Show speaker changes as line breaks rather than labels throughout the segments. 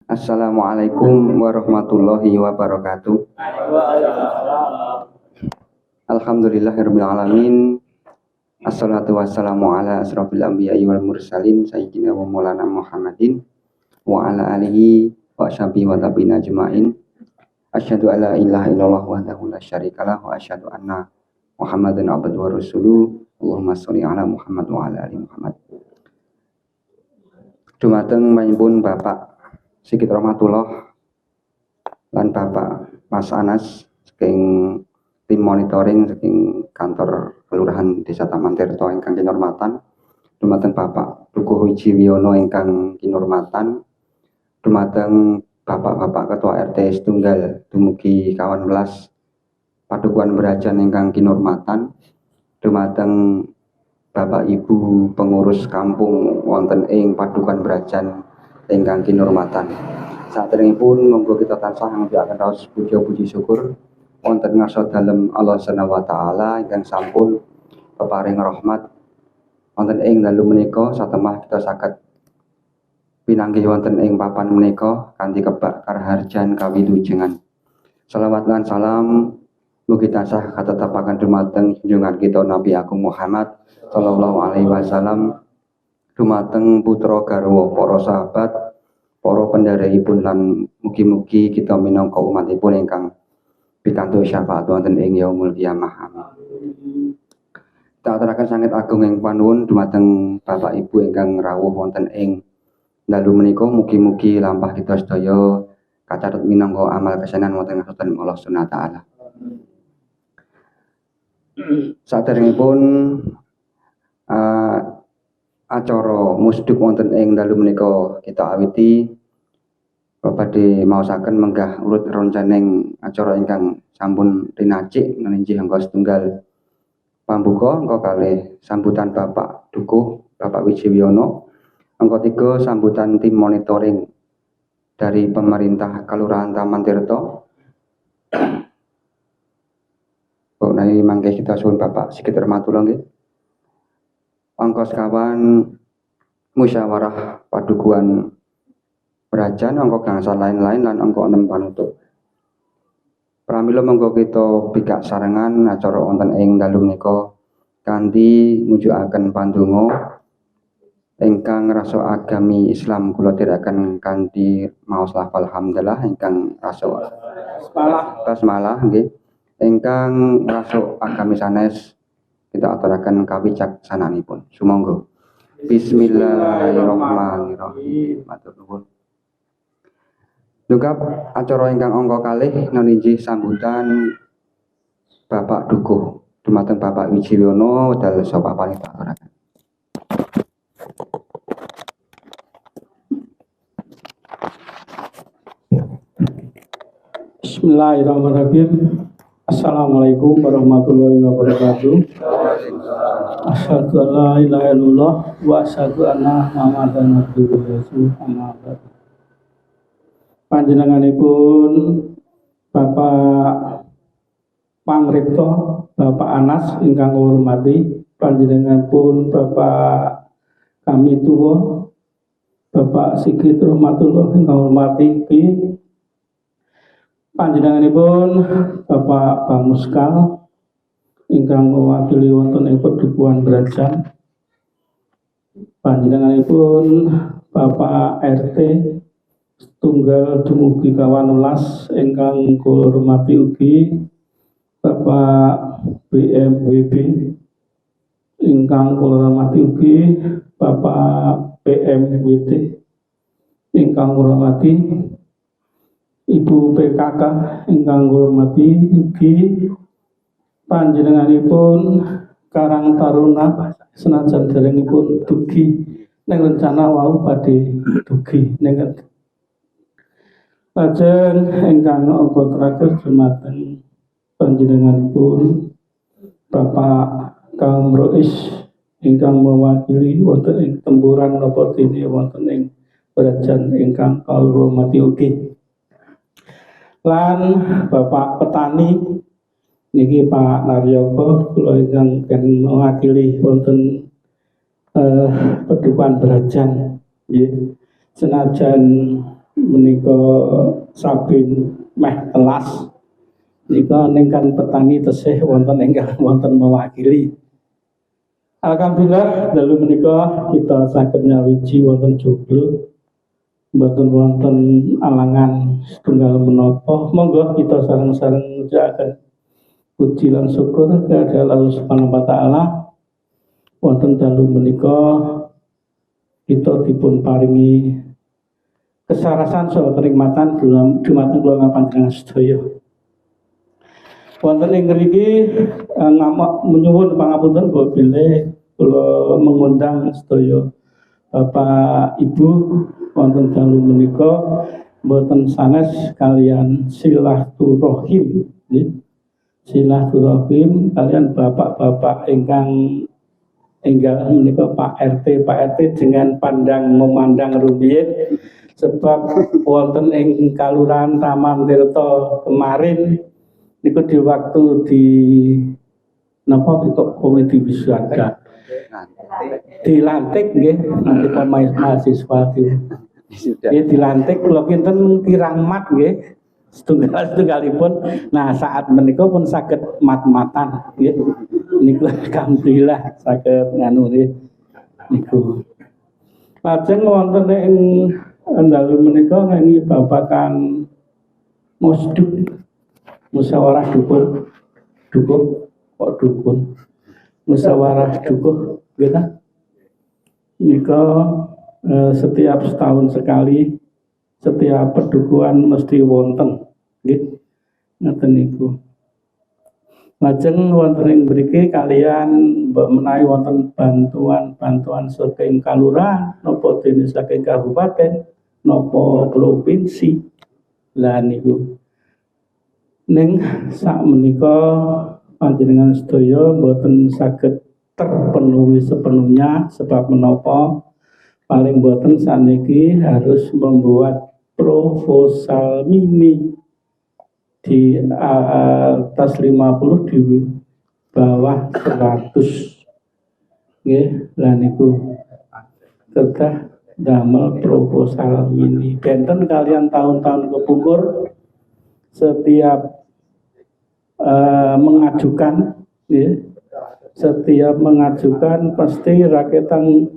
Assalamualaikum warahmatullahi wabarakatuh. Alhamdulillahirabbil alamin. Assalatu wassalamu ala asrofil anbiya'i wal mursalin sayyidina wa maulana Muhammadin wa ala alihi wa sahbihi wa tabi'in ajma'in. Asyhadu alla ilaha illallah wahdahu la syarikalah wa asyhadu anna Muhammadan abduhu wa rasuluh. Allahumma sholli ala Muhammad wa ala ali Muhammad. Dumateng manipun Bapak Sigit Rahmatullah lan Bapak Mas Anas saking tim monitoring saking kantor Kelurahan Desa Taman Tirto ingkang kinurmatan, dumateng Bapak Dukuh Wiji Wiono ingkang kinurmatan, dumateng Bapak-bapak Ketua RT setunggal dumugi kawan welas Padukuhan Berajan ingkang kinurmatan, dumateng Bapak Ibu pengurus kampung wonten ing Padukuhan Berajan ingkang kinurmatan. Saderengipun monggo kita tansah ngambiaken raos puja-puji syukur wonten ngarsa dalem Allah Subhanahu wa taala ingkang sampun peparing rahmat wonten ing dalu menika satemah kita saged pinanggih wonten ing papan menika kanthi kebak karaharjan kawilujengan. Selawat lan salam mugi tansah katetepaken dumateng junjungan kita Nabi Agung Muhammad sallallahu alaihi wasallam, dumateng putra garwa para sahabat, para pendhahipun lan mugi-mugi kita minangka umatipun ingkang pikantuk syafaat wonten ing yaumul qiyamah. Amin. Tak aturaken sanget agung ing panuwun dumateng Bapak Ibu ingkang rawuh wonten ing dalu menika, mugi-mugi lampah kita sedaya kacathet minangka amal kesenan wonten ngarsane Allah Subhanahu wa taala. Saderengipun acara musduk wonten ing dalu menika kita awiti badhe maosaken menggah urut roncaning acara ingkang sampun rinacik inggih angka setunggal pambuka, angka kalih sambutan Bapak Dukuh Bapak Wiji Wiono, angka 3 sambutan tim monitoring dari pemerintah Kelurahan Taman Tirto. Kok nai mangke kita suwun Bapak Sigit Rahmatullah nggih. Angka sekawan musyawarah Padukuhan Berajan, angka gangsal lain-lain lan angka 6 panutup. Pramila monggo kita bikak sarengan acara wonten ing dalu menika kanthi mujukaken pandonga ingkang rasa agami Islam kula tiraken kanthi maos lafal hamdalah ingkang rasa basmalah nggih, ingkang rasa agami sanes kita aturaken kawicaksananipun. Sumangga. Bismillahirrahmanirrahim. Matur nuwun. Dungkap acara ingkang angka kalih ninggih sambutan Bapak Dukuh dumateng Bapak Wiji Wiono wedal sapa panita aturaken.
Bismillahirrahmanirrahim. Assalamualaikum warahmatullahi wabarakatuh. Asyhadu an la ilaha illallah wa asyhadu anna Muhammadan abduhu wa rasuluh. Amma ba'du. Panjenenganipun Bapak Pangripta Bapak Anas ingkang kula hormati, panjenenganipun Bapak kami tuwa Bapak Sigit Rahmatullah ingkang hormati, panjenenganipun Bapak Bamuskal ingkang mewakili wonten ing Padukuhan Berajan, panjenenganipun Bapak RT setunggal dumugi kawan welas ingkang kula hormati ugi Bapak BMWB ingkang kula hormati ugi Bapak PMWT ingkang kula hormati Ibu PKK ingkang kula hormati ugi panjenenganipun Karang Taruna senajan derengipun dugi ning rencana wau badhe dugi ning lajeng ingkang angka terakhir dumateng panjenenganipun Bapak Kaum Rois ingkang mewakili wonten ing temburan napa dene wonten ing Berajan ingkang kula hormati ugi. Lan Bapak Petani niki Pak Naryoko kula ingkang mewakili wonten Padukuhan Berajan nggih. Senajan menika Sabin meh telas nika ningkan petani tesih wonten ingkang wonten mewakili. Alhamdulillah dalu menika kita saged nyawiji wonten joglo mboten wonten alangan setunggal menapa. Monggo kita sareng-sareng ngucapake puji lan syukur kepada Allah Subhanahu wa taala wonten dalu menika kita dipun paringi kesarasan saha kenikmatan dumateng kula panjenengan sedaya. Wonten ing mriki menyuwun pangapunten Bapak bilih kula mengundang sedaya Bapak Ibu wonten dalu menika boten sanes kalian silaturahim nggih. Silaturahim kalian bapak-bapak ingkang enggal menika Pak RT dengan pandang memandang rumiyin sebab wonten ing Kalurahan Taman Tirta kemarin niku di waktu di napa kok komedi wisata dilantik nggih nanti mahasiswa dilantik kula kinten kirang mat nggih setunggalipun. Nah saat menika pun saged mat-matan nggih niku alhamdulillah saged nganu niku. Lajeng wonten ing dalu menika ngangi babagan musduk musyawarah dukun musyawarah dukuh gitu. Nika setiap setahun sekali setiap pedukuhan mesti wonten nggih ngoten niku. Lajeng wonten ing mriki kalian menawi wonten bantuan saking kalurahan napa dene saking kabupaten napa provinsi. Lah niku ning sak menika panjenengan sedaya boten saged terpenuhi sepenuhnya sebab menapa paling boten saniki harus membuat proposal mini di atas 50 di bawah 100 nggih. Lah niku kedah damel proposal mini benten kalian tahun-tahun kepungkur setiap mengajukan ya, setiap mengajukan pasti rakyatan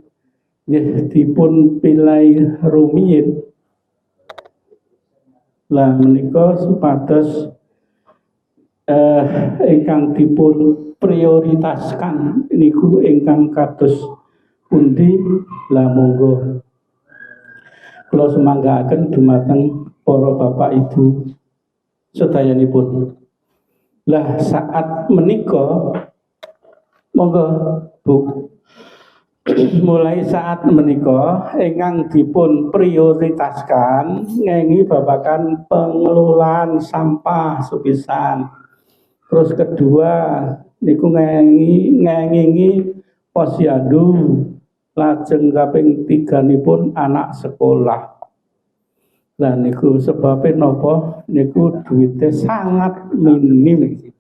dipun pilih rumiyin. Lah menika supados ingkang dipun prioritaskan niku ingkang kados pundi. Lah monggo kula semanggaaken dumateng para bapak ibu sedayanipun. Lah saat menika monggo Bu mulai saat menika ingkang dipun prioritaskan ngengi babagan pengelolaan sampah sepisan. Terus kedua niku ngengi posyandu. Lajeng kaping 3 nipun anak sekolah. Lah niku sebabnya napa niku duitnya sangat minim.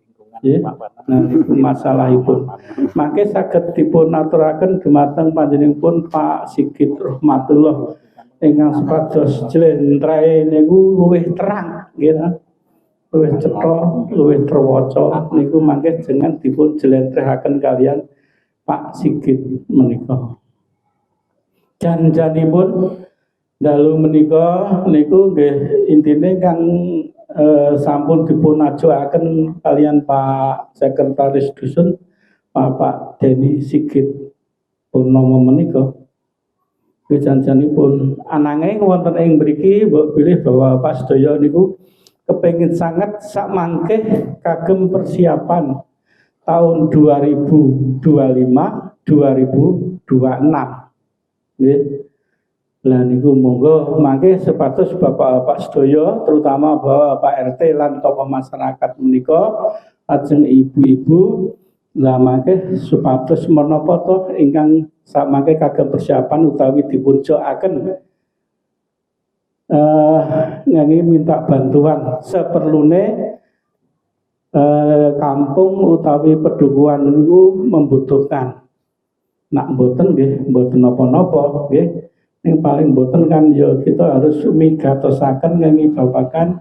Nah niku masalahipun. Mangke saged dipun aturaken dumateng panjenenganipun Pak Sigit Rahmatullah ingkang supados jlentreh niku luwih terang nggih. Luwih cetha, luwih terwaca niku mangke jenengan dipun jlentrehaken kalian Pak Sigit menika. Janjanipun dalu menika niku nggih intine kang sampun dipun ajuaken kalian Pak Sekretaris Dusun Bapak Deni Sigit Purnomo menika. Janjanipun ananging wonten ing mriki mbok bilih bahwa Pak sedaya niku kepengin sangat sak mangke kagem persiapan tahun 2025 2026. Nggih. Lah niku monggo mangke sepatus bapak-bapak sedaya terutama Bapak RT lan tokoh masyarakat menika lajeng ibu-ibu lah mangke supados menapa to ingkang samangke kagem persiapan utawi dipun jokaken ngangi minta bantuan seperlune kampung utawi pedukuhan niku membutuhkan. Nak mboten nggih mboten napa-napa nggih Yang paling boten kan ya kita harus migatosaken ngengi babakan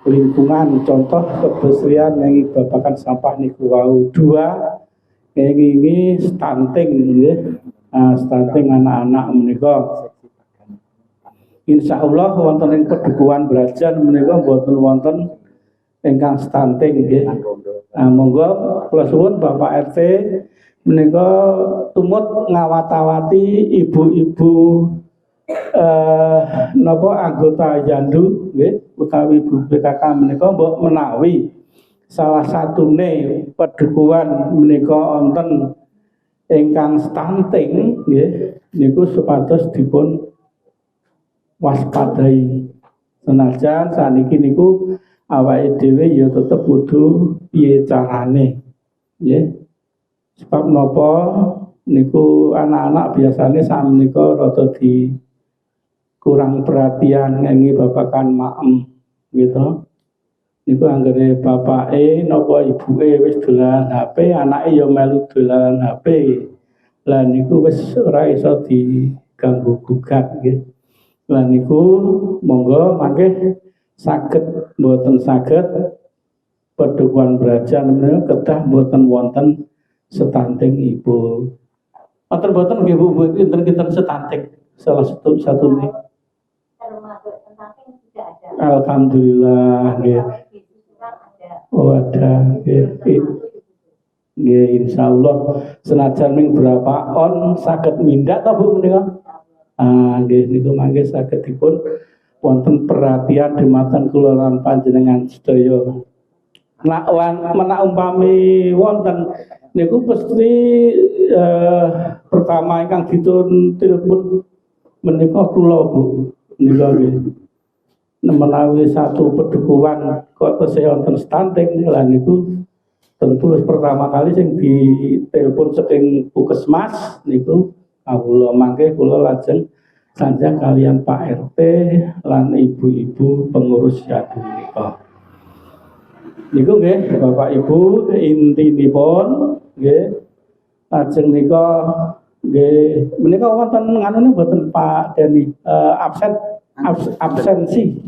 lingkungan, contoh kebersihan ngengi babakan sampah niku wau. Dua ngengi stunting nggih. Stunting anak-anak menika. Insya Allah wonten ing Padukuhan Brajan menika boten wonten ingkang stunting nggih. Monggo kula suwun Bapak RT menika tumut ngawat-awati ibu-ibu napa anggota Yandu nggih utawi ibu PKK menika mbok menawi salah satune padukuhan menika wonten ingkang stunting nggih niku supados dipun waspadai. Senajan saniki niku awake dhewe ya tetep kudu piye carane nggih. Sebab napa niku anak-anak biasanya sakmenika rada di kurang perhatian ngengi babakan maem gitu. Niku anggere bapake napa ibuke wis dolan HP, anake ya melu dolan HP. Lah niku wis ora iso diganggu gugat nggih. Lah niku monggo mangke saged mboten saged Padukuhan Brajan menika kedah mboten wonten stunting ibu. Wonten mboten nggih Bu, kinten-kinten stunting salah satu nih.
Termasuk stunting tidak ada.
Alhamdulillah nggih. Oh ada nggih. Nggih insyaallah senajan ming berapa on saged mindak ta Bu menika? Nggih niku mangke saged dipun wonten perhatian dumateng kula lan panjenengan sedaya. Menak umpami wonten niku pasti pertama ingkang ditun telepon menika kula Bu. Nika nggih. Menawi satu padukuhan kok tesih wonten stunting lan niku tentu pertama kali sing ditelepon saking Puskesmas niku kawula mangke kula lajeng sanjang kalian Pak RT lan ibu-ibu pengurus Yandu menika. Niku nggih Bapak Ibu intinipun nggih lajeng nika nggih menika wonten nganune mboten Pak Deni absensi.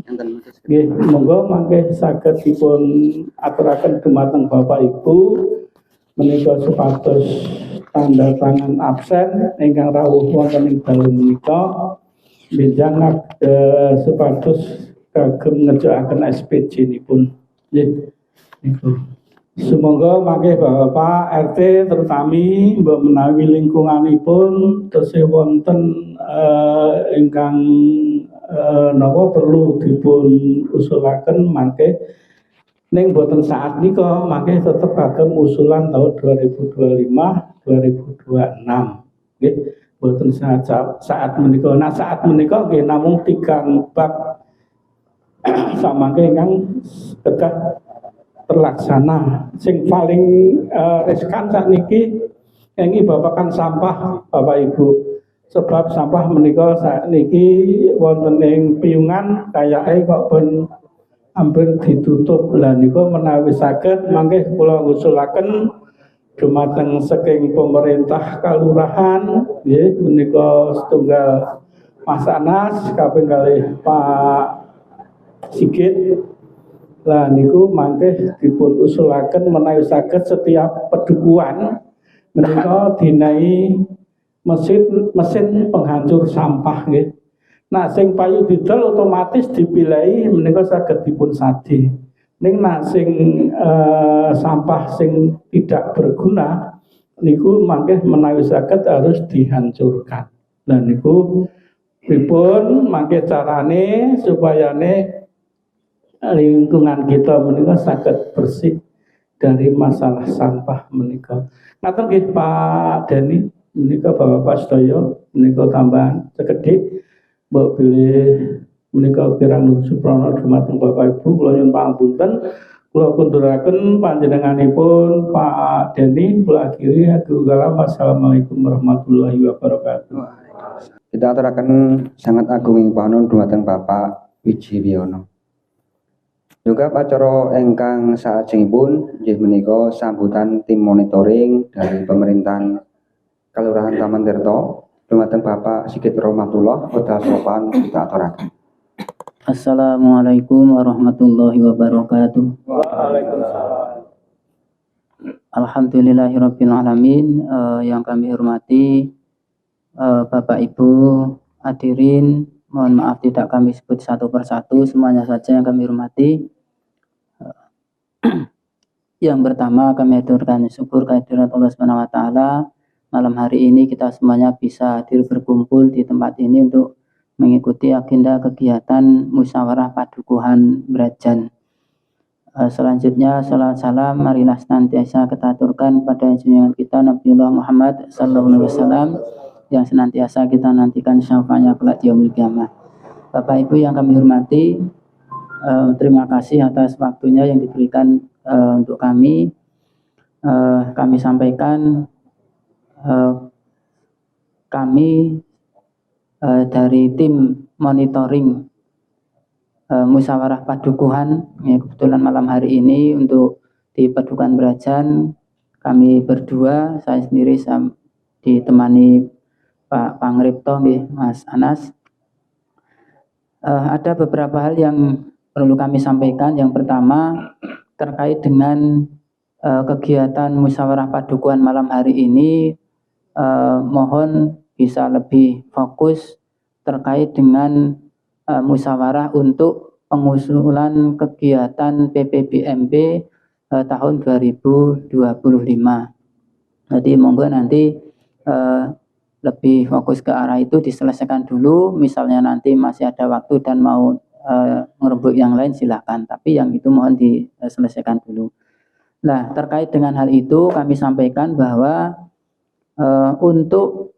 Nggih monggo mangke saged dipun aturaken dumateng Bapak Ibu menika supados tanda tangan absen ingkang rawuh wonten ing dalu menika benjang supados kagem ngejokaken SPJ nipun. Nggih. Semoga mangke Bapak RT terutami mbok menawi lingkunganipun tesih wonten ingkang napa perlu dipun usulaken mangke ning boten saat nika mangke tetep kagem usulan tahun 2025 2026 nggih boten saat menika. Nah saat menika nggih namung 3 bab samangke ingkang kedah terlaksana. Sing paling riskan sakniki engi babakan sampah Bapak Ibu. Sebab sampah menika sakniki wonten ing piyungan kayake kok ben hampir ditutup. Lah niku menawi saged mangke kula ngusulaken dumateng saking pemerintah kalurahan nggih menika setunggal Mas Anas kaping kalih Pak Sigit. Lah niku mangke dipun usulaken menawi saged setiap padukuhan menika dinai mesin penghancur sampah nggih. Nah sing payu didol otomatis dipilahi menika saged dipun sadi. Ning nak sing sampah sing tidak berguna niku mangke menawi saged harus dihancurkan. Lah niku pripun mangke carane supayane lingkungan kita menika saged bersih dari masalah sampah menika. Ngaten nggih Pak Deni menika Bapak sedaya menika tambahan sekedhik mbok bilih menika kirang suprana dumateng Bapak Ibu kula nyuwun pangapunten kula kunduraken panjenenganipun Pak Deni kula akhiri wassalamualaikum warahmatullahi wabarakatuh.
Kita aturaken sangat agunging panuwun dumateng Bapak Wiji Wiono. Juga acara ingkang salajengipun inggih menika sambutan tim monitoring dari pemerintahan Kelurahan Taman Tirto Dumateng Bapak Sigit Rohmatullah wekdal sopan kita aturaken.
Assalamualaikum warahmatullahi wabarakatuh.
Waalaikumsalam.
Alhamdulillahirabbil alamin. Yang kami hormati Bapak Ibu hadirin, mohon maaf tidak kami sebut satu persatu, semuanya saja yang kami hormati. Yang pertama kami haturkan syukur kehadirat Allah Subhanahu wa taala. Malam hari ini kita semuanya bisa hadir berkumpul di tempat ini untuk mengikuti agenda kegiatan musyawarah padukuhan Brajan. Selanjutnya salam salam marilah senantiasa kita aturkan pada junjungan kita Nabiullah Muhammad sallallahu alaihi wasallam yang senantiasa kita nantikan syafaatnya kelak di yaumil qiyamah. Bapak Ibu yang kami hormati, terima kasih atas waktunya yang diberikan untuk kami. Kami sampaikan kami dari tim monitoring musyawarah padukuhan, ya, kebetulan malam hari ini untuk di Padukuhan Brajan kami berdua, saya sendiri ditemani Pak Pangripto, Mas Anas. Ada beberapa hal yang perlu kami sampaikan. Yang pertama terkait dengan kegiatan musyawarah padukuhan malam hari ini, mohon bisa lebih fokus terkait dengan musyawarah untuk pengusulan kegiatan PPBMP tahun 2025. Jadi monggo nanti lebih fokus ke arah itu diselesaikan dulu. Misalnya nanti masih ada waktu dan mau ngerebut yang lain silakan, tapi yang itu mohon diselesaikan dulu. Nah, terkait dengan hal itu kami sampaikan bahwa untuk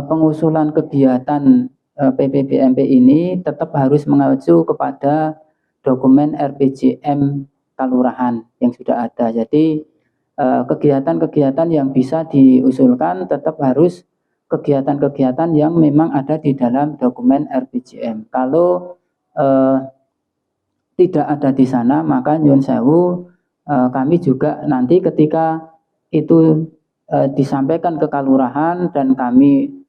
pengusulan kegiatan PPBMP ini tetap harus mengacu kepada dokumen RPJM Kalurahan yang sudah ada. Jadi kegiatan-kegiatan yang bisa diusulkan tetap harus kegiatan-kegiatan yang memang ada di dalam dokumen RPJM. Kalau tidak ada di sana, maka nyun sewu kami juga nanti ketika itu disampaikan ke kalurahan dan kami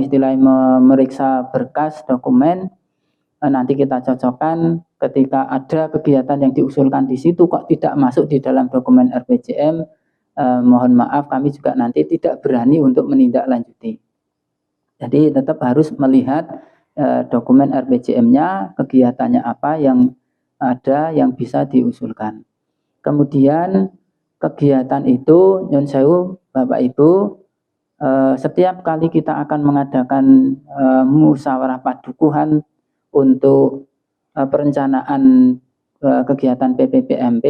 istilahnya memeriksa berkas dokumen, nanti kita cocokkan ketika ada kegiatan yang diusulkan di situ kok tidak masuk di dalam dokumen RPJM, mohon maaf kami juga nanti tidak berani untuk menindaklanjuti. Jadi tetap harus melihat dokumen RPJM-nya, kegiatannya apa yang ada yang bisa diusulkan. Kemudian kegiatan itu nyun sewu Bapak Ibu, setiap kali kita akan mengadakan musyawarah padukuhan untuk perencanaan kegiatan PPBMP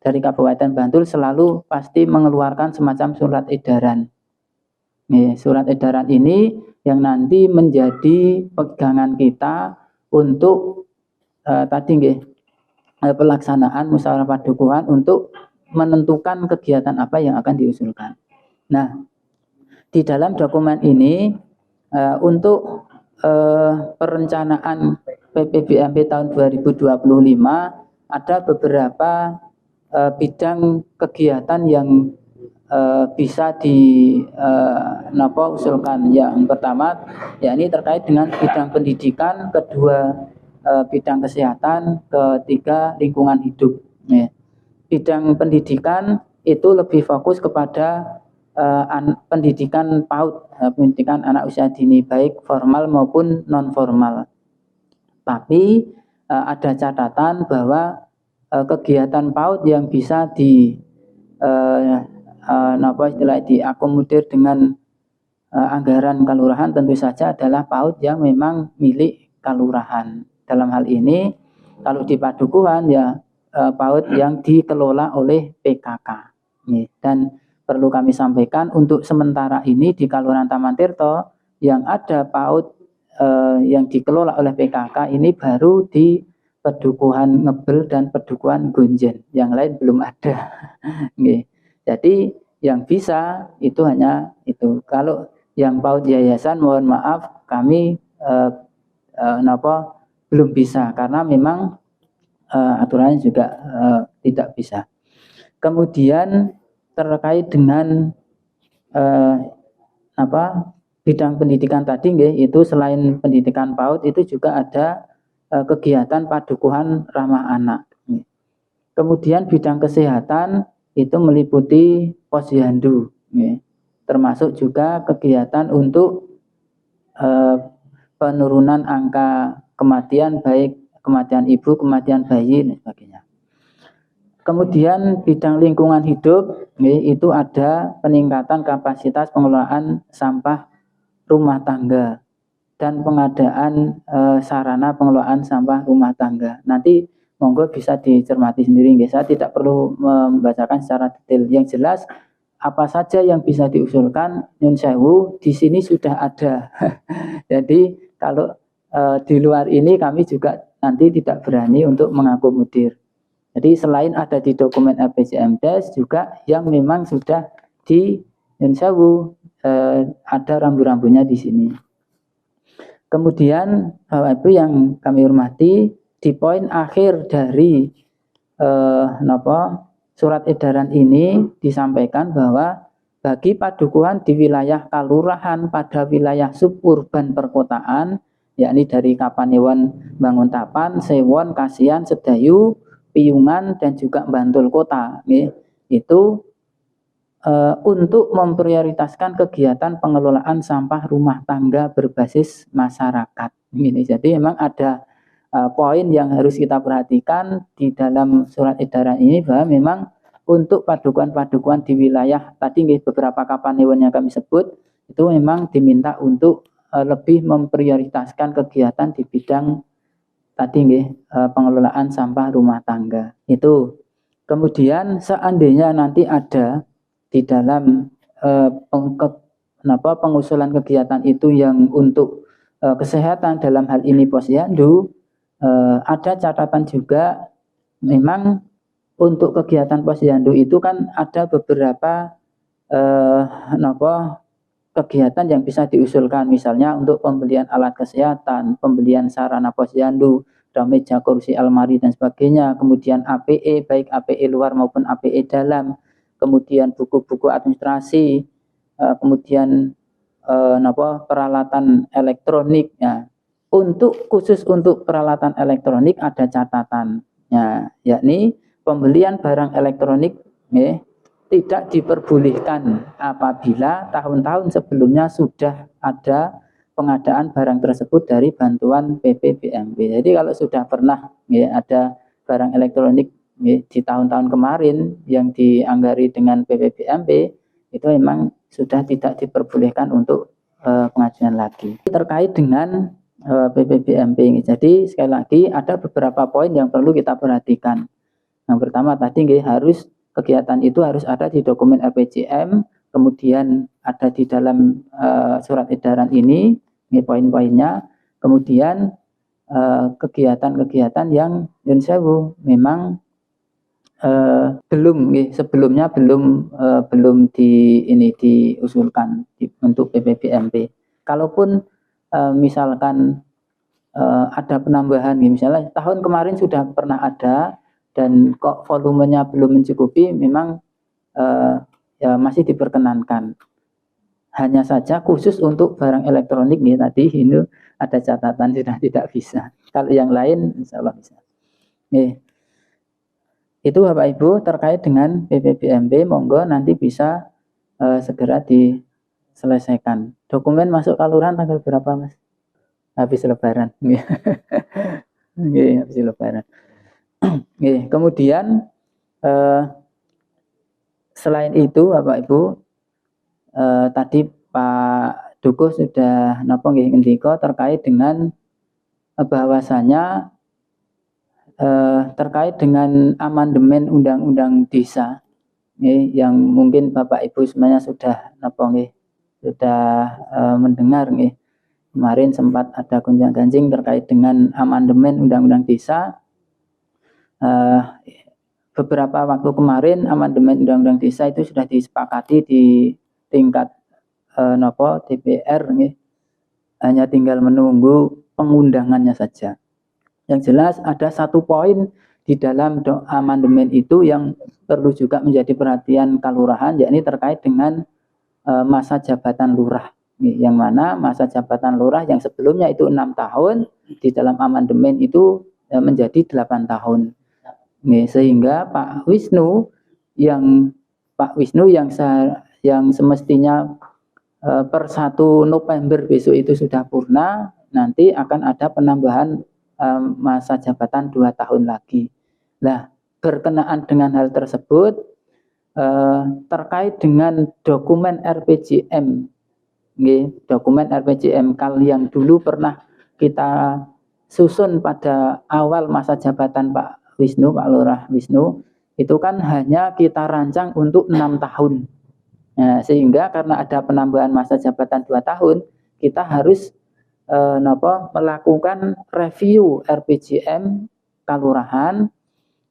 dari Kabupaten Bantul selalu pasti mengeluarkan semacam surat edaran. Surat edaran ini yang nanti menjadi pegangan kita untuk pelaksanaan musyawarah padukuhan untuk menentukan kegiatan apa yang akan diusulkan. Nah, di dalam dokumen ini untuk perencanaan PPBMP tahun 2025 ada beberapa bidang kegiatan yang bisa usulkan. Yang pertama, yakni terkait dengan bidang pendidikan, kedua bidang kesehatan, ketiga lingkungan hidup. Bidang pendidikan itu lebih fokus kepada pendidikan PAUD, pendidikan anak usia dini, baik formal maupun non formal. Tapi ada catatan bahwa kegiatan PAUD yang bisa diakomodir dengan anggaran kalurahan tentu saja adalah PAUD yang memang milik kalurahan. Dalam hal ini kalau di padukuhan ya PAUD yang dikelola oleh PKK. Dan perlu kami sampaikan untuk sementara ini di Kalurahan Taman Tirto yang ada PAUD yang dikelola oleh PKK ini baru di Padukuhan Ngebel dan Padukuhan Gonjen, yang lain belum ada. Jadi yang bisa itu hanya itu. Kalau yang PAUD yayasan mohon maaf kami belum bisa karena memang aturannya juga tidak bisa. Kemudian terkait dengan bidang pendidikan tadi nggih, itu selain pendidikan PAUD itu juga ada kegiatan padukuhan ramah anak. Kemudian bidang kesehatan itu meliputi posyandu, termasuk juga kegiatan untuk penurunan angka kematian, baik kematian ibu, kematian bayi dan sebagainya. Kemudian bidang lingkungan hidup itu ada peningkatan kapasitas pengelolaan sampah rumah tangga dan pengadaan sarana pengelolaan sampah rumah tangga. Nanti monggo bisa dicermati sendiri, saya tidak perlu membacakan secara detail. Yang jelas apa saja yang bisa diusulkan, nyun sewu, di sini sudah ada. Jadi kalau di luar ini kami juga nanti tidak berani untuk mengakomodir. Jadi selain ada di dokumen RPJMDes juga yang memang sudah di nyun sewu, ada rambu-rambunya di sini. Kemudian Bapak Ibu yang kami hormati, di poin akhir dari surat edaran ini disampaikan bahwa bagi padukuhan di wilayah kalurahan pada wilayah suburban perkotaan, yakni dari Kapanewon, Banguntapan, Sewon, Kasihan, Sedayu, Piyungan, dan juga Bantul Kota, itu untuk memprioritaskan kegiatan pengelolaan sampah rumah tangga berbasis masyarakat. Jadi memang ada poin yang harus kita perhatikan di dalam surat edaran ini, bahwa memang untuk padukuhan-padukuhan di wilayah tadi beberapa Kapanewon yang kami sebut itu memang diminta untuk lebih memprioritaskan kegiatan di bidang tadi pengelolaan sampah rumah tangga. Itu. Kemudian seandainya nanti ada di dalam pengusulan kegiatan itu yang untuk kesehatan, dalam hal ini posyandu, ada catatan juga, memang untuk kegiatan posyandu itu kan ada beberapa kegiatan yang bisa diusulkan, misalnya untuk pembelian alat kesehatan, pembelian sarana posyandu, meja, kursi, almari dan sebagainya, kemudian APE, baik APE luar maupun APE dalam, kemudian buku-buku administrasi, kemudian peralatan elektronik. Ya. Khusus untuk peralatan elektronik ada catatannya, yakni pembelian barang elektronik tidak diperbolehkan apabila tahun-tahun sebelumnya sudah ada pengadaan barang tersebut dari bantuan PPBMB. Jadi kalau sudah pernah ada barang elektronik di tahun-tahun kemarin yang dianggari dengan PPBMB, itu memang sudah tidak diperbolehkan untuk pengajuan lagi. Terkait dengan PPBMB, jadi sekali lagi ada beberapa poin yang perlu kita perhatikan. Yang pertama tadi harus kegiatan itu harus ada di dokumen RPJM, kemudian ada di dalam surat edaran ini poin-poinnya. Kemudian kegiatan-kegiatan yang nyun sewu memang sebelumnya belum diusulkan untuk PPBMB. Kalaupun misalkan ada penambahan, misalnya tahun kemarin sudah pernah ada dan kok volumenya belum mencukupi, memang ya masih diperkenankan. Hanya saja khusus untuk barang elektronik tadi ini ada catatan sudah tidak bisa. Kalau yang lain insya Allah bisa. Itu Bapak Ibu terkait dengan PPBMB, monggo nanti bisa segera diselesaikan. Dokumen masuk kalurahan tanggal berapa, Mas? Habis Lebaran. Habis Lebaran. Kemudian selain itu Bapak Ibu, tadi Pak Dukuh sudah ngendika terkait dengan bahwasanya terkait dengan amandemen Undang-Undang Desa, yang mungkin Bapak Ibu semuanya sudah mendengar. Kemarin sempat ada gonjang-ganjing terkait dengan amandemen Undang-Undang Desa. Beberapa waktu kemarin amandemen Undang-Undang Desa itu sudah disepakati di tingkat DPR, hanya tinggal menunggu pengundangannya saja. Yang jelas ada satu poin di dalam amandemen itu yang perlu juga menjadi perhatian kalurahan, yakni terkait dengan masa jabatan lurah. Yang mana masa jabatan lurah yang sebelumnya itu 6 tahun, di dalam amandemen itu menjadi 8 tahun. Sehingga Pak Wisnu yang semestinya per 1 November besok itu sudah purna, nanti akan ada penambahan masa jabatan 2 tahun lagi. Nah, berkenaan dengan hal tersebut, terkait dengan dokumen RPJM, dokumen RPJM yang dulu pernah kita susun pada awal masa jabatan Pak Lurah Wisnu, itu kan hanya kita rancang untuk 6 tahun. Nah, sehingga karena ada penambahan masa jabatan 2 tahun, kita harus melakukan review RPJM Kalurahan,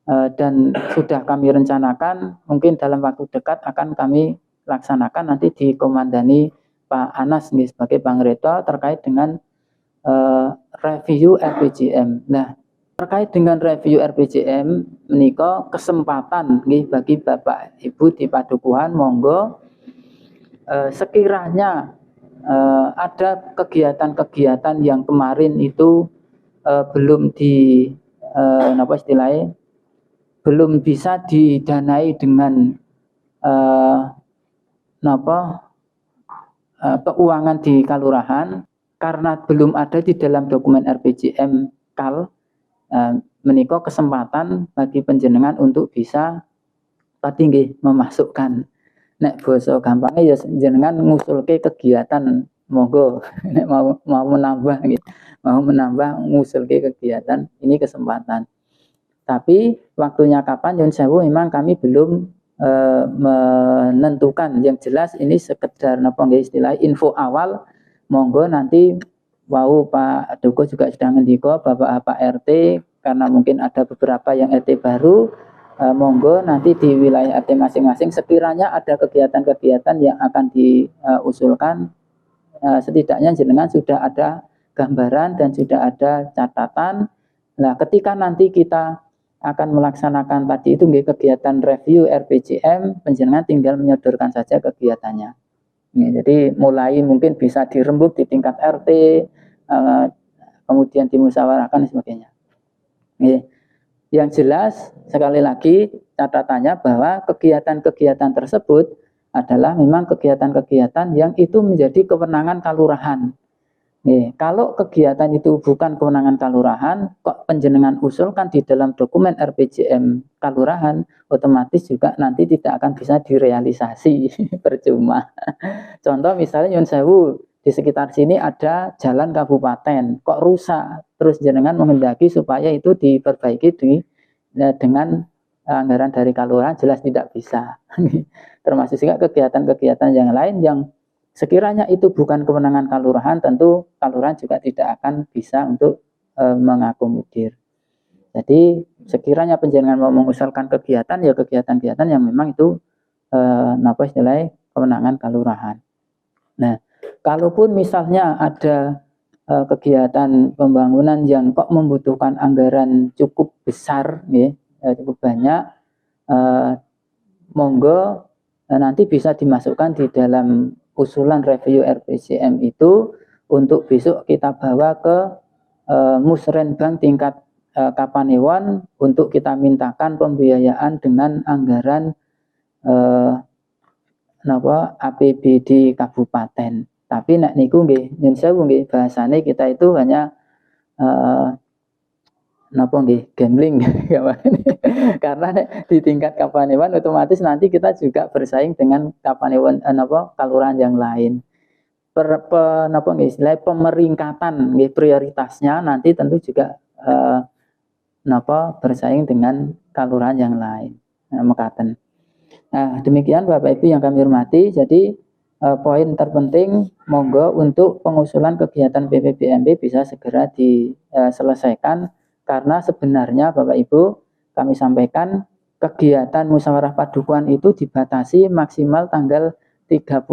dan sudah kami rencanakan mungkin dalam waktu dekat akan kami laksanakan, nanti dikomandani Pak Anas sebagai Pangreto terkait dengan review RPJM. Nah, terkait dengan review RPJM menika kesempatan bagi Bapak Ibu di Padukuhan, monggo sekiranya ada kegiatan-kegiatan yang kemarin itu belum belum bisa didanai dengan keuangan di kalurahan karena belum ada di dalam dokumen RPJM Kal, menika kesempatan bagi panjenengan untuk bisa memasukkan. Nek basa gampangnya ya jenengan ngusulke kegiatan, monggo nek mau menambah gitu. Mau menambah ngusulke kegiatan, ini kesempatan. Tapi waktunya kapan nyun sewu memang kami belum menentukan. Yang jelas ini sekedar istilah info awal, monggo nanti Pak Duko juga sudah ngendiko, Bapak RT, karena mungkin ada beberapa yang RT baru, monggo nanti di wilayah RT masing-masing sekiranya ada kegiatan-kegiatan yang akan diusulkan, setidaknya jenengan sudah ada gambaran dan sudah ada catatan. Nah, ketika nanti kita akan melaksanakan tadi itu kegiatan review RPJM, panjenengan tinggal menyodorkan saja kegiatannya. Jadi mulai mungkin bisa dirembuk di tingkat RT, kemudian dimusyawarahkan dan sebagainya. Yang jelas sekali lagi catatannya bahwa kegiatan-kegiatan tersebut adalah memang kegiatan-kegiatan yang itu menjadi kewenangan kalurahan. Kalau kegiatan itu bukan kewenangan kalurahan, kok panjenengan usulkan di dalam dokumen RPJM kalurahan, otomatis juga nanti tidak akan bisa direalisasi, percuma. Contoh misalnya nyun sewu, di sekitar sini ada jalan kabupaten, kok rusak, terus jenengan menghendaki supaya itu diperbaiki dengan anggaran dari kalurahan, jelas tidak bisa. Termasuk juga kegiatan-kegiatan yang lain yang sekiranya itu bukan kewenangan kalurahan, tentu kalurahan juga tidak akan bisa untuk mengakomodir. Jadi sekiranya panjenengan mau mengusulkan kegiatan, ya kegiatan-kegiatan yang memang itu kewenangan kalurahan. Nah, kalaupun misalnya ada kegiatan pembangunan yang kok membutuhkan anggaran cukup besar, cukup banyak, monggo nanti bisa dimasukkan di dalam usulan review RPJM itu untuk besok kita bawa ke Musrenbang tingkat Kapanewon untuk kita mintakan pembiayaan dengan anggaran APBD kabupaten. Tapi nek niku nggih nyun sewu nggih bahasane kita itu hanya gambling karena di tingkat Kapanewon otomatis nanti kita juga bersaing dengan Kapanewon kalurahan yang lain. Pemeringkatan prioritasnya nanti tentu juga bersaing dengan kalurahan yang lain. Mekaten. Nah, demikian Bapak Ibu yang kami hormati. Jadi poin terpenting monggo untuk pengusulan kegiatan PPBMB bisa segera diselesaikan, karena sebenarnya Bapak Ibu kami sampaikan kegiatan musyawarah padukuhan itu dibatasi maksimal tanggal 31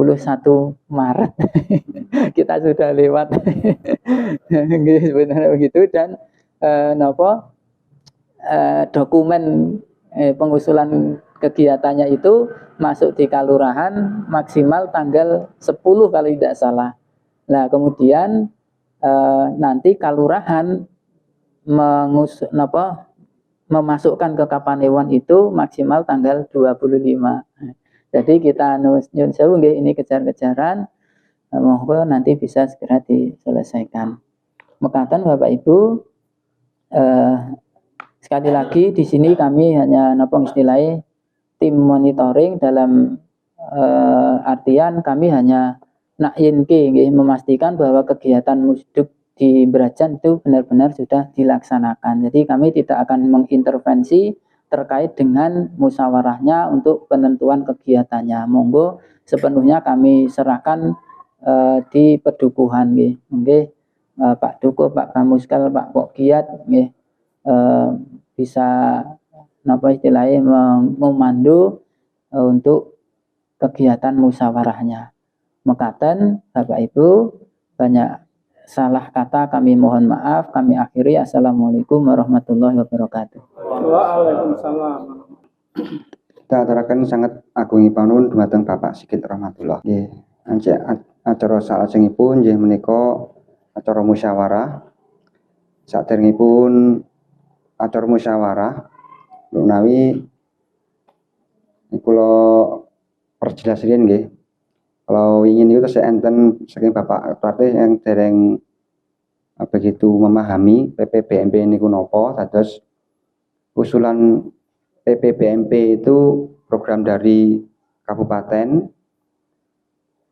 Maret. Kita sudah lewat. Sebenarnya begitu, dan dokumen pengusulan kegiatannya itu masuk di kalurahan maksimal tanggal 10 kalau tidak salah. Nah, kemudian nanti kalurahan memasukkan ke Kapanewon itu maksimal tanggal 25. Jadi kita nyun sewu nggih, ini kejar-kejaran, monggo nanti bisa segera diselesaikan. Mekaten Bapak Ibu, sekali lagi di sini kami hanya istilahnya tim monitoring dalam artian kami hanya nakyinke nggih, memastikan bahwa kegiatan musduk di Brajan itu benar-benar sudah dilaksanakan. Jadi kami tidak akan mengintervensi terkait dengan musyawarahnya untuk penentuan kegiatannya. Monggo sepenuhnya kami serahkan di pedukuhan nggih. Nggih, Pak Dukuh, Pak Bamuskal, Pak Pokgiat nggih, bisa istilahnya memandu untuk kegiatan musyawarahnya. Mekaten Bapak Ibu, banyak salah kata kami mohon maaf. Kami akhiri. Assalamualaikum warahmatullahi wabarakatuh.
Waalaikumsalam.
Kita aturaken sangat agungi panuwun dumateng Bapak Sigit Rahmatullah. Nggih, acara salajengipun nggih menika acara musyawarah. Saderengipun acara musyawarah menawi kula perjelas riyen nggih. Kalau ingin itu saya enten saking Bapak Ketua yang dereng begitu memahami PPBMP niku napa, dados usulan PPBMP itu program dari kabupaten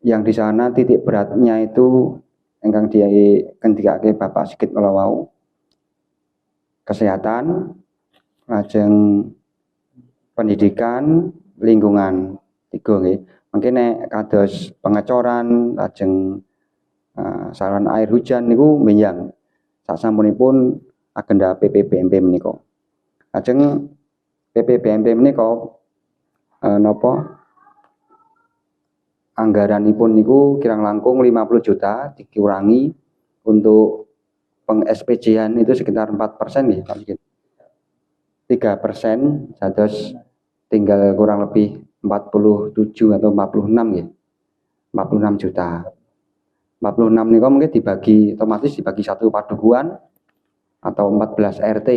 yang di sana titik beratnya itu ingkang dikendikake Bapak Sigit Melawau kesehatan, lajeng pendidikan, lingkungan, tiga nggih. Mungkin nek kados pengecoran, lajeng saluran air hujan niku menjang sasampunipun agenda PPBMP menika. Lajeng PPBMP menika anggaranipun niku kirang langkung 50 juta dikurangi untuk peng-SPJ-an itu sekitar 4% nggih Pak Sigit. 3% dados tinggal kurang lebih 47 atau 46 ya. 46 juta. 46 niku mungkin dibagi otomatis dibagi satu padukuhan atau 14 RT.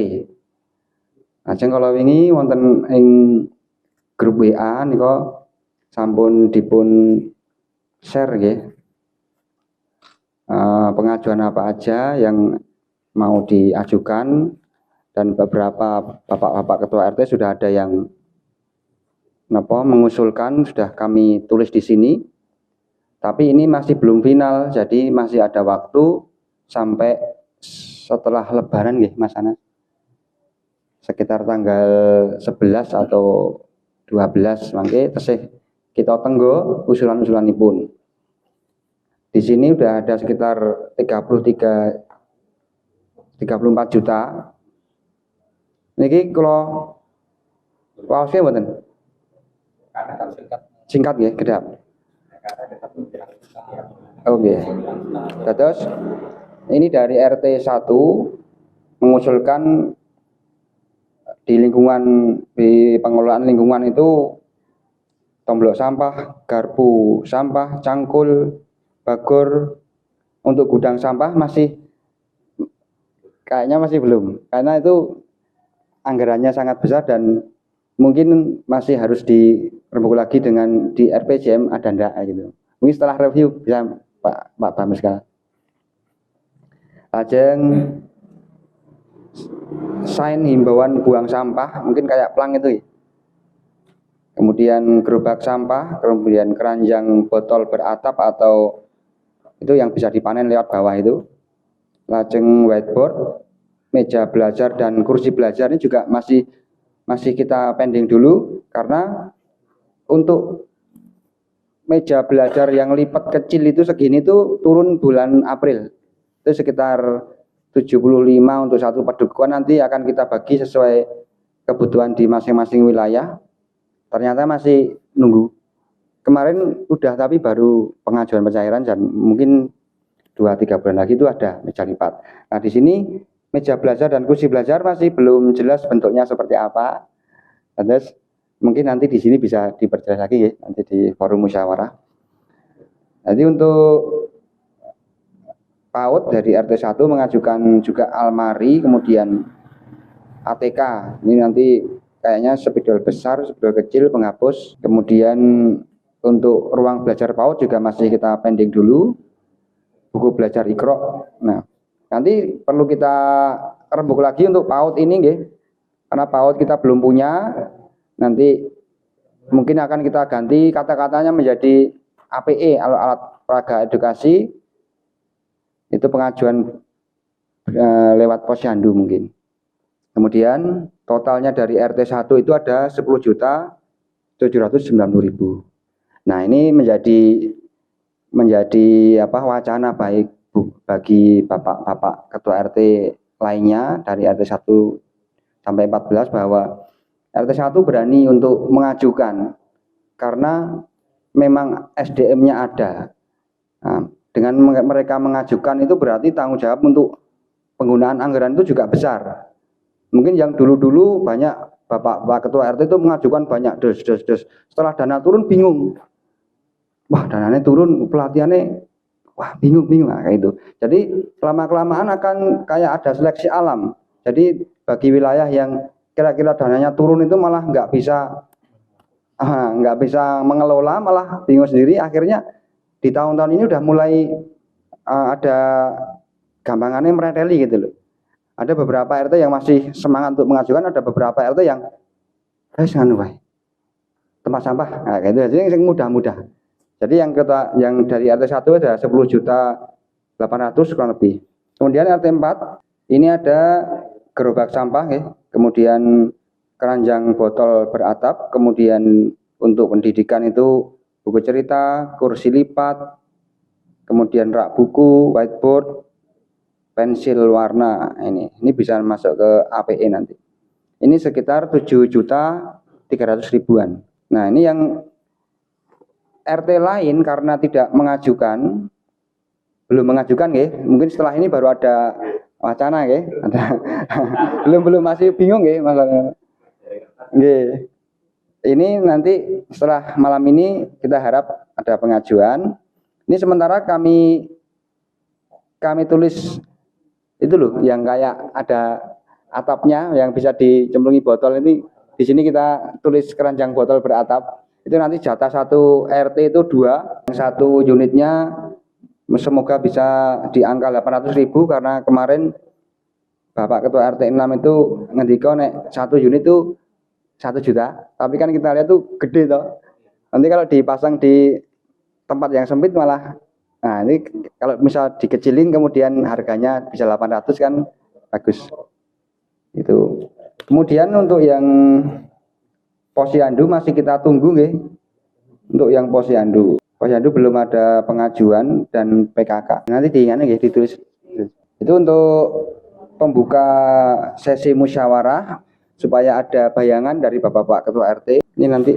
Lajeng kalau wingi wonten ing grup WA niku sampun dipun share nggih. Pengajuan apa aja yang mau diajukan dan beberapa bapak-bapak ketua RT sudah ada yang mengusulkan, sudah kami tulis di sini. Tapi ini masih belum final, jadi masih ada waktu sampai setelah Lebaran nggih Mas Anas. Sekitar tanggal 11 atau 12 mangke tesih kita tenggo usulan-usulanipun. Di sini udah ada sekitar 34 juta. Niki kalau waosnya mboten. Singkat ya, kedap. Oke. Terus ini dari RT 1 mengusulkan di lingkungan, di pengelolaan lingkungan itu tomblok sampah, garpu sampah, cangkul, bagor. Untuk gudang sampah kayaknya masih belum, karena itu anggarannya sangat besar dan mungkin masih harus dirembuk lagi dengan di RPJM ada ndak gitu. Mungkin setelah review bisa Pak Bamuskal. Lajeng sign himbauan buang sampah, mungkin kayak plang itu ya. Kemudian gerobak sampah, kemudian keranjang botol beratap atau itu yang bisa dipanen lewat bawah itu. Lajeng whiteboard, meja belajar dan kursi belajar ini juga masih kita pending dulu, karena untuk meja belajar yang lipat kecil itu segini tuh turun bulan April. Itu sekitar 75 untuk satu padukuhan, nanti akan kita bagi sesuai kebutuhan di masing-masing wilayah. Ternyata masih nunggu. Kemarin udah tapi baru pengajuan pencairan dan mungkin 2-3 bulan lagi itu ada meja lipat. Nah, di sini meja belajar dan kursi belajar masih belum jelas bentuknya seperti apa. Terus Mungkin nanti di sini bisa diperjelas lagi ya, nanti di forum musyawarah. Jadi untuk PAUD dari RT 1 mengajukan juga almari, kemudian ATK. Ini nanti kayaknya spidol besar, spidol kecil, penghapus. Kemudian untuk ruang belajar PAUD juga masih kita pending dulu. Buku belajar Iqra. Nah, nanti perlu kita rembuk lagi untuk PAUD ini nggih. Karena PAUD kita belum punya. Nanti mungkin akan kita ganti kata-katanya menjadi APE, alat peraga edukasi. Itu pengajuan lewat posyandu mungkin. Kemudian totalnya dari RT 1 itu ada 10.790.000. Nah, ini menjadi wacana baik bagi Bapak Ketua RT lainnya dari RT 1 sampai 14 bahwa RT 1 berani untuk mengajukan karena memang SDM-nya ada. Nah, dengan mereka mengajukan itu berarti tanggung jawab untuk penggunaan anggaran itu juga besar. Mungkin yang dulu-dulu banyak Bapak Ketua RT itu mengajukan banyak des. Setelah dana turun bingung. Wah, dananya turun, pelatihannya bingung kayak itu. Jadi lama-kelamaan akan kayak ada seleksi alam. Jadi bagi wilayah yang kira-kira dananya turun itu malah nggak bisa mengelola, malah bingung sendiri. Akhirnya di tahun-tahun ini udah mulai ada gampangannya mereteli gitu loh. Ada beberapa RT yang masih semangat untuk mengajukan, ada beberapa RT yang tempat sampah, nah, gitu. Jadi yang mudah-mudah. Jadi yang dari RT 1 ada 10.800.000 kurang lebih. Kemudian RT 4 ini ada gerobak sampah ya, kemudian keranjang botol beratap, kemudian untuk pendidikan itu buku cerita, kursi lipat, kemudian rak buku, whiteboard, pensil warna. Ini bisa masuk ke APE nanti. Ini sekitar 7.300.000-an. Nah, ini yang RT lain karena tidak mengajukan, belum mengajukan ya. Mungkin setelah ini baru ada wacana ya. belum masih bingung ya masalahnya. Ini nanti setelah malam ini kita harap ada pengajuan. Ini sementara kami tulis itu loh yang kayak ada atapnya yang bisa dicemplungi botol ini. Di sini kita tulis keranjang botol beratap. Itu nanti jatah satu RT itu 2. Satu unitnya semoga bisa di angka 800.000 karena kemarin Bapak Ketua RT 6 itu ngendika nek satu unit itu 1 juta. Tapi kan kita lihat tuh gede toh. Nanti kalau dipasang di tempat yang sempit malah, nah ini kalau misal dikecilin kemudian harganya bisa 800 kan bagus. Itu. Kemudian untuk yang posyandu masih kita tunggu nggih. Untuk yang posyandu belum ada pengajuan dan PKK. Nanti ditulis. Itu untuk pembuka sesi musyawarah supaya ada bayangan dari Bapak Ketua RT. Ini nanti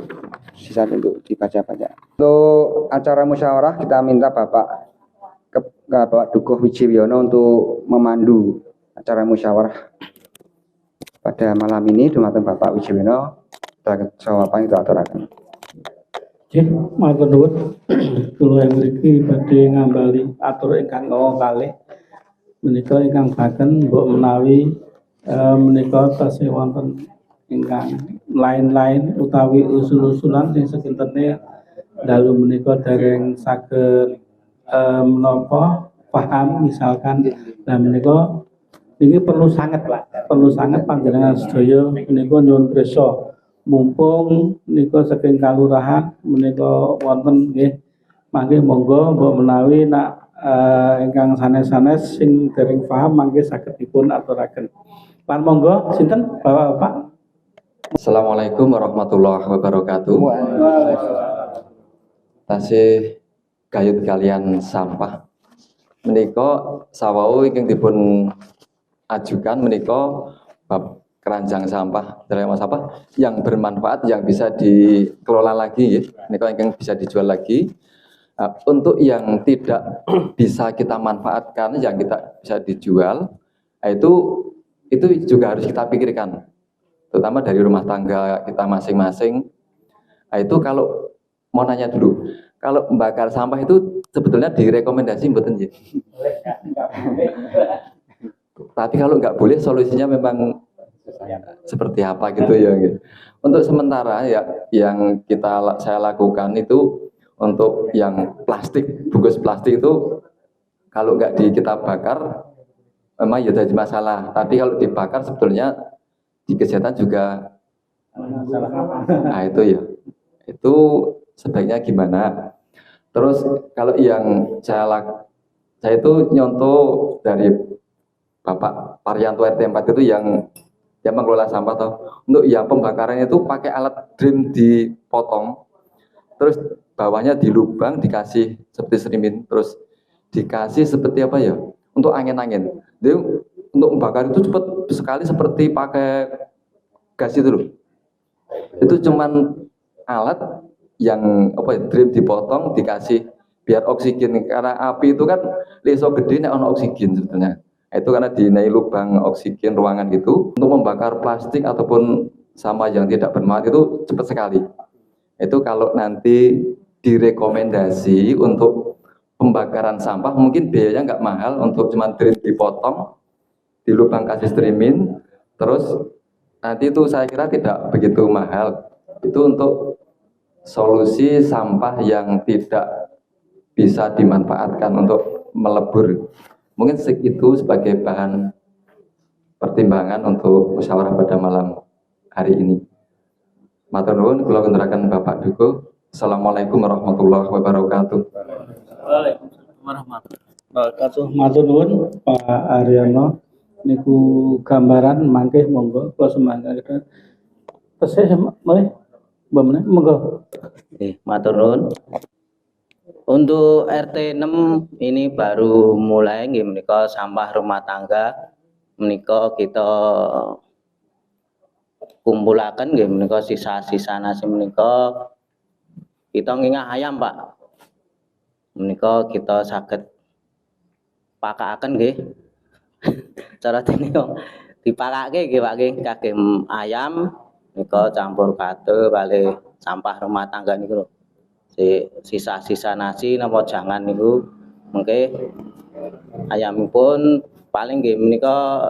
sisa untuk dibaca-baca. Untuk acara musyawarah kita minta Bapak Dukuh Wijiwiono untuk memandu acara musyawarah pada malam ini. Dumateng Bapak Wijiwiono jawaban itu aturaken.
Nggih, matur nuwun. Kula yang mriki badhe ngambali atur ingkang kalih menika ingkang baken mbok menawi menika tasih wonten ingkang lain-lain utawi usul-usulan sing sekintene dalu menika dereng saged menapa paham misalkan menika ini perlu sangat panjenengan sedaya menika nyuwun pirsa mumpung menika saking kalurahan menika wonten nggih mangke monggo mbok menawi nak ingkang sanes-sanes sing dereng paham mangke saged dipun aturaken. Lan monggo sinten Bapak-bapak.
Assalamualaikum warahmatullahi wabarakatuh. Tasih gayut kalian sampah. Menika sawau ingkang dipun ajukan menika bab keranjang sampah, derema sampah yang bermanfaat yang bisa dikelola lagi ya. Menika ingkang bisa dijual lagi. Untuk yang tidak bisa kita manfaatkan, yang kita bisa dijual, itu juga harus kita pikirkan. terutama dari rumah tangga kita masing-masing. Nah, itu kalau mau nanya dulu, kalau membakar sampah itu sebetulnya direkomendasi mboten nggih? Tapi kalau nggak boleh solusinya memang seperti apa gitu ya gitu. Untuk sementara ya yang saya lakukan itu untuk yang plastik, bungkus plastik itu kalau nggak kita bakar memang ya jadi masalah. Tapi kalau dibakar sebetulnya di kesehatan juga nah itu ya. Itu sebaiknya gimana? Terus kalau yang saya itu nyontoh dari Bapak Paryanto RT 4 itu yang mengelola sampah toh. Untuk yang pembakarannya itu pakai alat drum dipotong, terus bawahnya dilubang dikasih seperti serimin, terus dikasih seperti apa ya? Untuk angin-angin. Jadi untuk membakar itu cepat sekali seperti pakai gas itu loh. Itu cuman alat yang apa ya, drum dipotong dikasih biar oksigen, karena api itu kan leso gede nek ono oksigen sebetulnya. Itu karena dinai lubang oksigen ruangan gitu untuk membakar plastik ataupun sampah yang tidak bermanfaat itu cepat sekali. Itu kalau nanti direkomendasi untuk pembakaran sampah mungkin biayanya nggak mahal, untuk cuma dipotong di lubang kasih streamin, terus nanti itu saya kira tidak begitu mahal. Itu untuk solusi sampah yang tidak bisa dimanfaatkan untuk melebur. Mungkin itu sebagai bahan pertimbangan untuk musyawarah pada malam hari ini. Matur nuwun, kula ngenduraken Bapak Duko. Assalamualaikum warahmatullahi wabarakatuh.
Waalaikumsalam warahmatullahi wabarakatuh. Matur nuwun Pak Aryono niku gambaran mangke monggo kula sembahkan. Tesih mulai Mbak Meneh monggo.
Matur nuwun. Untuk RT 6 ini baru mulai nggih menika sampah rumah tangga menika kita kumpulaken nggih menika sisa-sisa nasi menika kita ngingah ayam Pak. Menika kita saged pakakaken nggih. Cara dene dipakake nggih Pak nggih kagem ayam menika campur kado kali sampah rumah tangga niku lho. Sisa-sisa nasi napa jangan niku mengke ayamipun paling nggih menika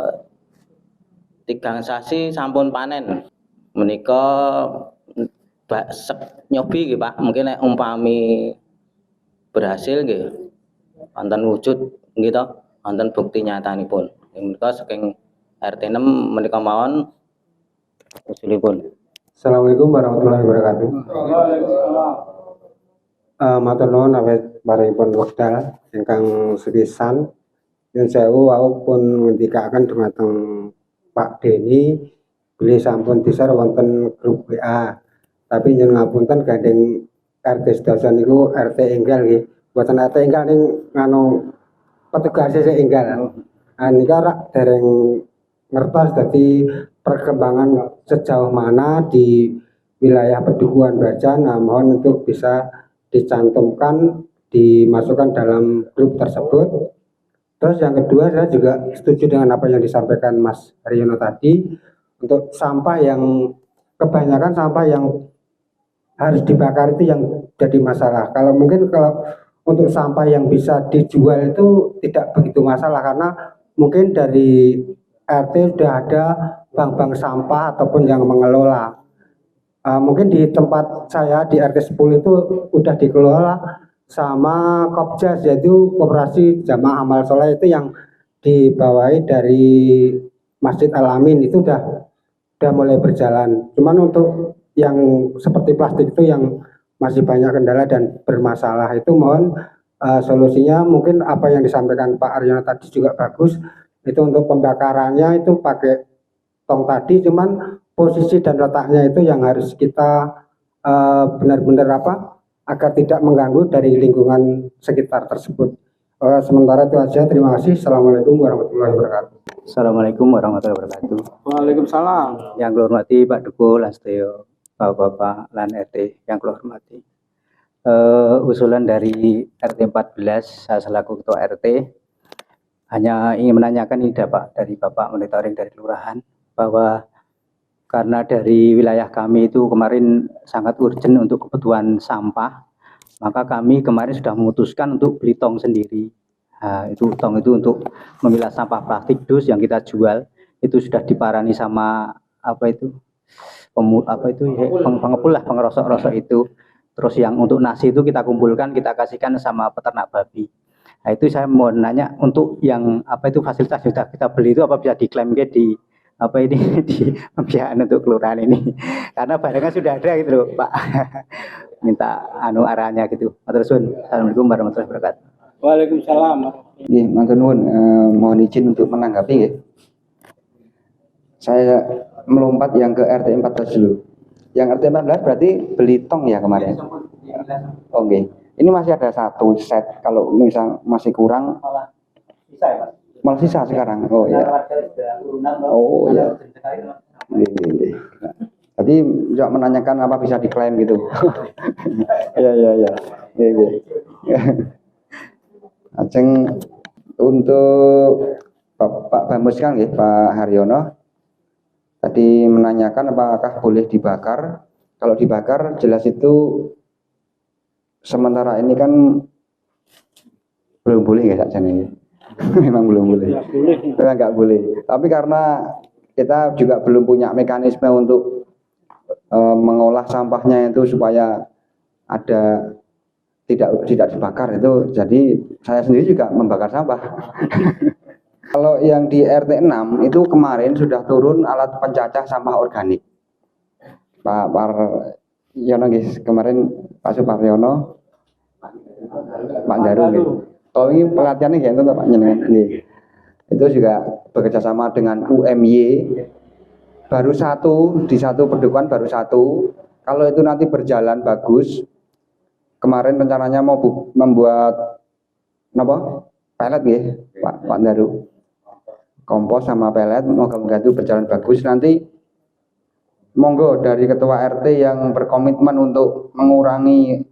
3 sasi sampun panen. Menika nyobi nggih Pak, mungkin nek umpami berhasil nggih wonten wujud nggih to, wonten bukti nyatanipun. Menika saking RT 6 menika mawon usulipun.
Assalamualaikum warahmatullahi wabarakatuh. Matur nuwun awit paringipun wekdal ingkang sepisan. Yen sewu wau pun ngendikaken dumateng Pak Deni bilih sampun disar wonten grup WA. Tapi nyuwun ngapunten gandeng RT sedasa niku RT enggal nggih. Boten RT enggal ning nganu petugase sing enggal. Nika rak dereng ngertos dadi perkembangan sejauh mana di wilayah Pedukuhan Bajan. Nah, mohon untuk bisa dicantumkan, dimasukkan dalam grup tersebut. Terus yang kedua, saya juga setuju dengan apa yang disampaikan Mas Haryono tadi, untuk sampah yang kebanyakan sampah yang harus dibakar itu yang jadi masalah. Kalau untuk sampah yang bisa dijual itu tidak begitu masalah, karena mungkin dari RT sudah ada bank-bank sampah ataupun yang mengelola. Mungkin di tempat saya di RT 10 itu udah dikelola sama Kopjas, yaitu Koperasi Jamaah Amal Soleh, itu yang dibawahi dari Masjid Al-Amin, itu udah mulai berjalan. Cuman untuk yang seperti plastik itu yang masih banyak kendala dan bermasalah, itu mohon solusinya mungkin apa yang disampaikan Pak Aryono tadi juga bagus. Itu untuk pembakarannya itu pakai tong tadi, cuman posisi dan letaknya itu yang harus kita benar-benar agar tidak mengganggu dari lingkungan sekitar tersebut. Sementara itu aja, terima kasih. Assalamualaikum warahmatullahi wabarakatuh.
Assalamualaikum warahmatullahi wabarakatuh.
Waalaikumsalam.
Yang kula hormati Pak Duko lan sedaya Bapak lan RT yang kula hormati. Usulan dari RT 14 saya selaku ketua RT hanya ingin menanyakan ini dari Bapak monitoring dari kelurahan bahwa
karena dari wilayah kami itu kemarin sangat urgent untuk kebutuhan sampah, maka kami kemarin sudah memutuskan untuk beli tong sendiri. Nah, itu tong itu untuk memilah sampah plastik dus yang kita jual itu sudah diparani sama pengepul lah, pengerosok-rosok itu. Terus yang untuk nasi itu kita kumpulkan, kita kasihkan sama peternak babi. Nah, itu saya mau nanya untuk yang fasilitas kita beli itu apa bisa diklaim di di pembiayaan untuk kelurahan ini, karena barangnya sudah ada gitu loh Pak. Minta arahannya gitu. Matur suwun. Assalamualaikum warahmatullahi wabarakatuh.
Waalaikumsalam.
Nggih, matur nuwun. Mohon izin untuk menanggapi nggih. Saya melompat yang ke RT 14 dulu. Yang RT 14 berarti beli tong ya kemarin. Oke. Ini masih ada satu set, kalau misal masih kurang malah sisa sekarang. Oh iya. Oh iya. Tadi juga menanyakan apa bisa diklaim gitu. Iya. Ajeng untuk Pak Bamus kan nggih, Pak Haryono tadi menanyakan apakah boleh dibakar. Kalau dibakar jelas itu sementara ini kan belum boleh ya sakjane. Memang belum boleh. Memang nggak boleh. Tapi karena kita juga belum punya mekanisme untuk mengolah sampahnya itu supaya ada tidak dibakar itu, jadi saya sendiri juga membakar sampah. Kalau yang di RT 6 itu kemarin sudah turun alat pencacah sampah organik. Pak Paryono guys, kemarin Pak Suparyono, Pak Daru gitu. Oh ini pelatihannya ya itu Pak Nyenengan. Itu juga bekerja sama dengan UMY. Baru satu, di satu pedukuhan baru satu. Kalau itu nanti berjalan bagus, kemarin rencananya mau membuat pelet ya Pak Daru. Kompos sama pelet, moga-moga itu berjalan bagus. Nanti monggo dari ketua RT yang berkomitmen untuk mengurangi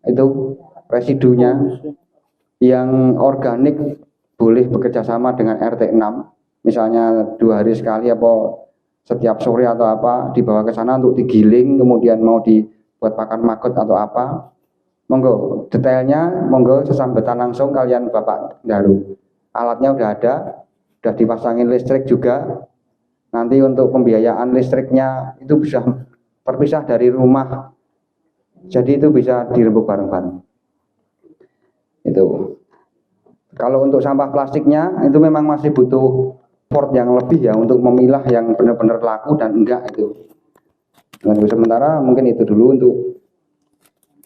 itu residunya, yang organik boleh bekerja sama dengan RT 6, misalnya 2 hari sekali apa setiap sore atau apa dibawa ke sana untuk digiling, kemudian mau dibuat pakan magot atau apa, monggo detailnya monggo sesambetan langsung kalian Bapak Daru. Alatnya udah ada, udah dipasangin listrik juga. Nanti untuk pembiayaan listriknya itu bisa terpisah dari rumah, jadi itu bisa dirembuk bareng-bareng. Itu kalau untuk sampah plastiknya itu memang masih butuh effort yang lebih ya untuk memilah yang benar-benar laku dan enggak itu. Dan sementara mungkin itu dulu untuk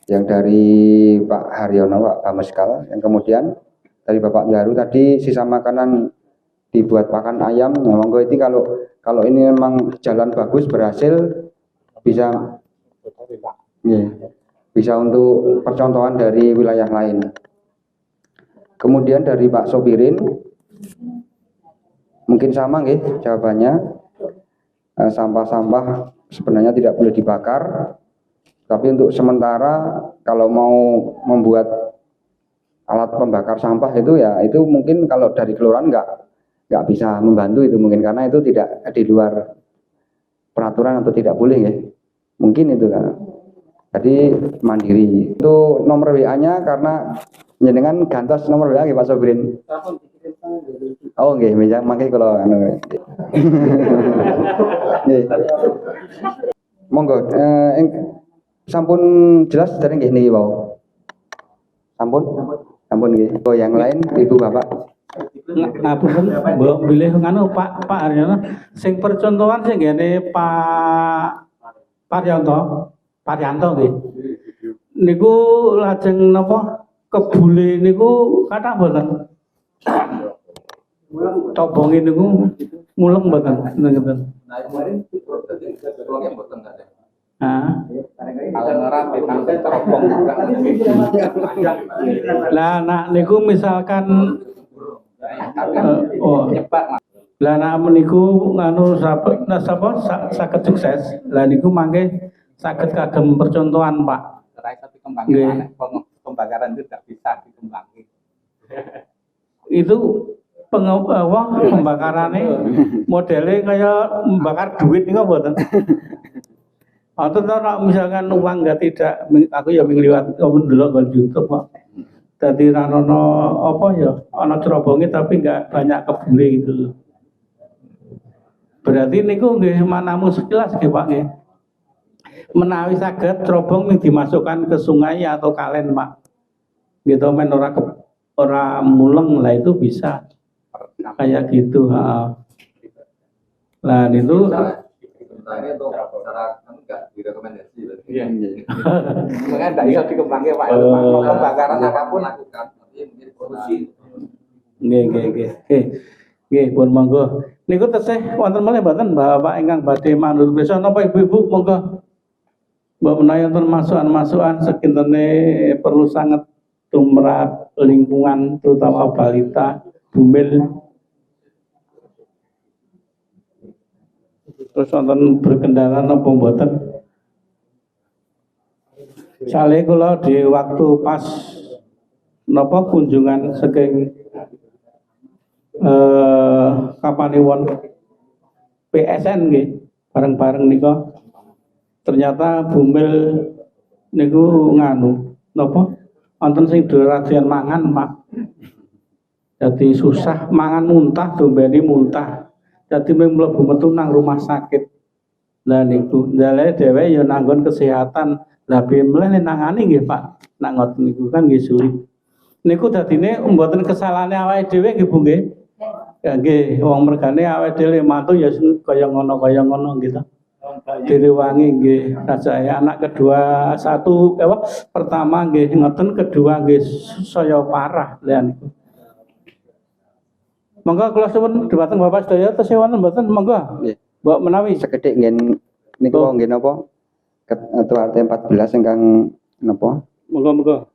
yang dari Pak Haryono, Pak Bameskal. Yang kemudian dari Bapak Daru tadi sisa makanan dibuat pakan ayam. Nah, monggo itu kalau ini memang jalan bagus berhasil bisa bisa untuk percontohan dari wilayah lain. Kemudian dari Pak Sopirin mungkin sama nggih jawabannya, sampah-sampah sebenarnya tidak boleh dibakar, tapi untuk sementara kalau mau membuat alat pembakar sampah itu ya itu mungkin kalau dari kelurahan nggak bisa membantu itu mungkin karena itu tidak di luar peraturan atau tidak boleh ya, mungkin itu kan. Jadi mandiri itu nomor WA-nya karena jenengan gantos nomor WA Pak Sobrin. Oh nggih, mangke kalau anu. Nggih. Monggo sampun jelas dari nggih niki wau. Sampun nggih. Oh yang lain Ibu Bapak.
Ngapunten, mbok bilih nganu Pak Haryono sing percontohan sing ngene Pak Paryanto nggih. Niku lajeng napa kebule niku kathah mboten? Tobonge niku muleng mboten ngeten. Lah nak niku misalkan lah nak meniku nganu saged sukses. Lah niku mangke saged kagem percontohan Pak.
Pembakaran itu tidak bisa dikembangkan.
Itu pembakarane modelnya kayak membakar duit niku mboten. Atau nek misalkan uang nggak tidak, aku ya liwat ndelok kon YouTube kok. Dadi ra ono apa ya, ana cerobonge tapi nggak banyak kebule gitu loh. Berarti niku nggih manamu sekilas nggih Pak nggih. Menawi saged cerobong yang dimasukkan ke sungai atau kalen Pak. Gitu men ora muleng lah itu bisa. Kayak gitu, Lah itu
Ini untuk cara enggak direkomendasi.
Iya. Makanya enggak bisa dikembangkan Pak. Pembakaran apapun
Lakukan, tapi mungkin produksi.
Nggih, pun monggo. Niku tesih wonten malih mboten Bapak ingkang badhe manut besok napa Ibu-ibu monggo. Mbak menawi wonten masukan-masukan sekintene perlu sangat tumrap lingkungan terutama balita, bumil. Terus wonten berkendara napa mboten? Sale kula di waktu pas napa kunjungan saking kapanipun PSN nggih bareng-bareng nika ternyata bumil niku nganu napa wonten sing doradian mangan Pak. Jadi susah mangan muntah dombeni muntah. Jadi mlebu metu nang rumah sakit. Lah niku ndale dhewe ya nanggon kesehatan. Lah bimleh nangani nggih Pak. Nak ngoten niku kan nggih sulit. Niku dadine mboten kesalahane awake dhewe nggih Bu nggih. Ya nggih, wong mergane awake dhewe mantu ya kaya ngono gitu. Direwangi nggih rasane anak kedua pertama nggih ngoten kedua nggih saya parah lha niku. Monggo kula suwun dhumateng Bapak sedaya tesih wonten mboten monggo.
Nggih.
Mbok menawi
Sekedhik ngen niku nggih napa? Ketua RT 14 ingkang napa?
monggo.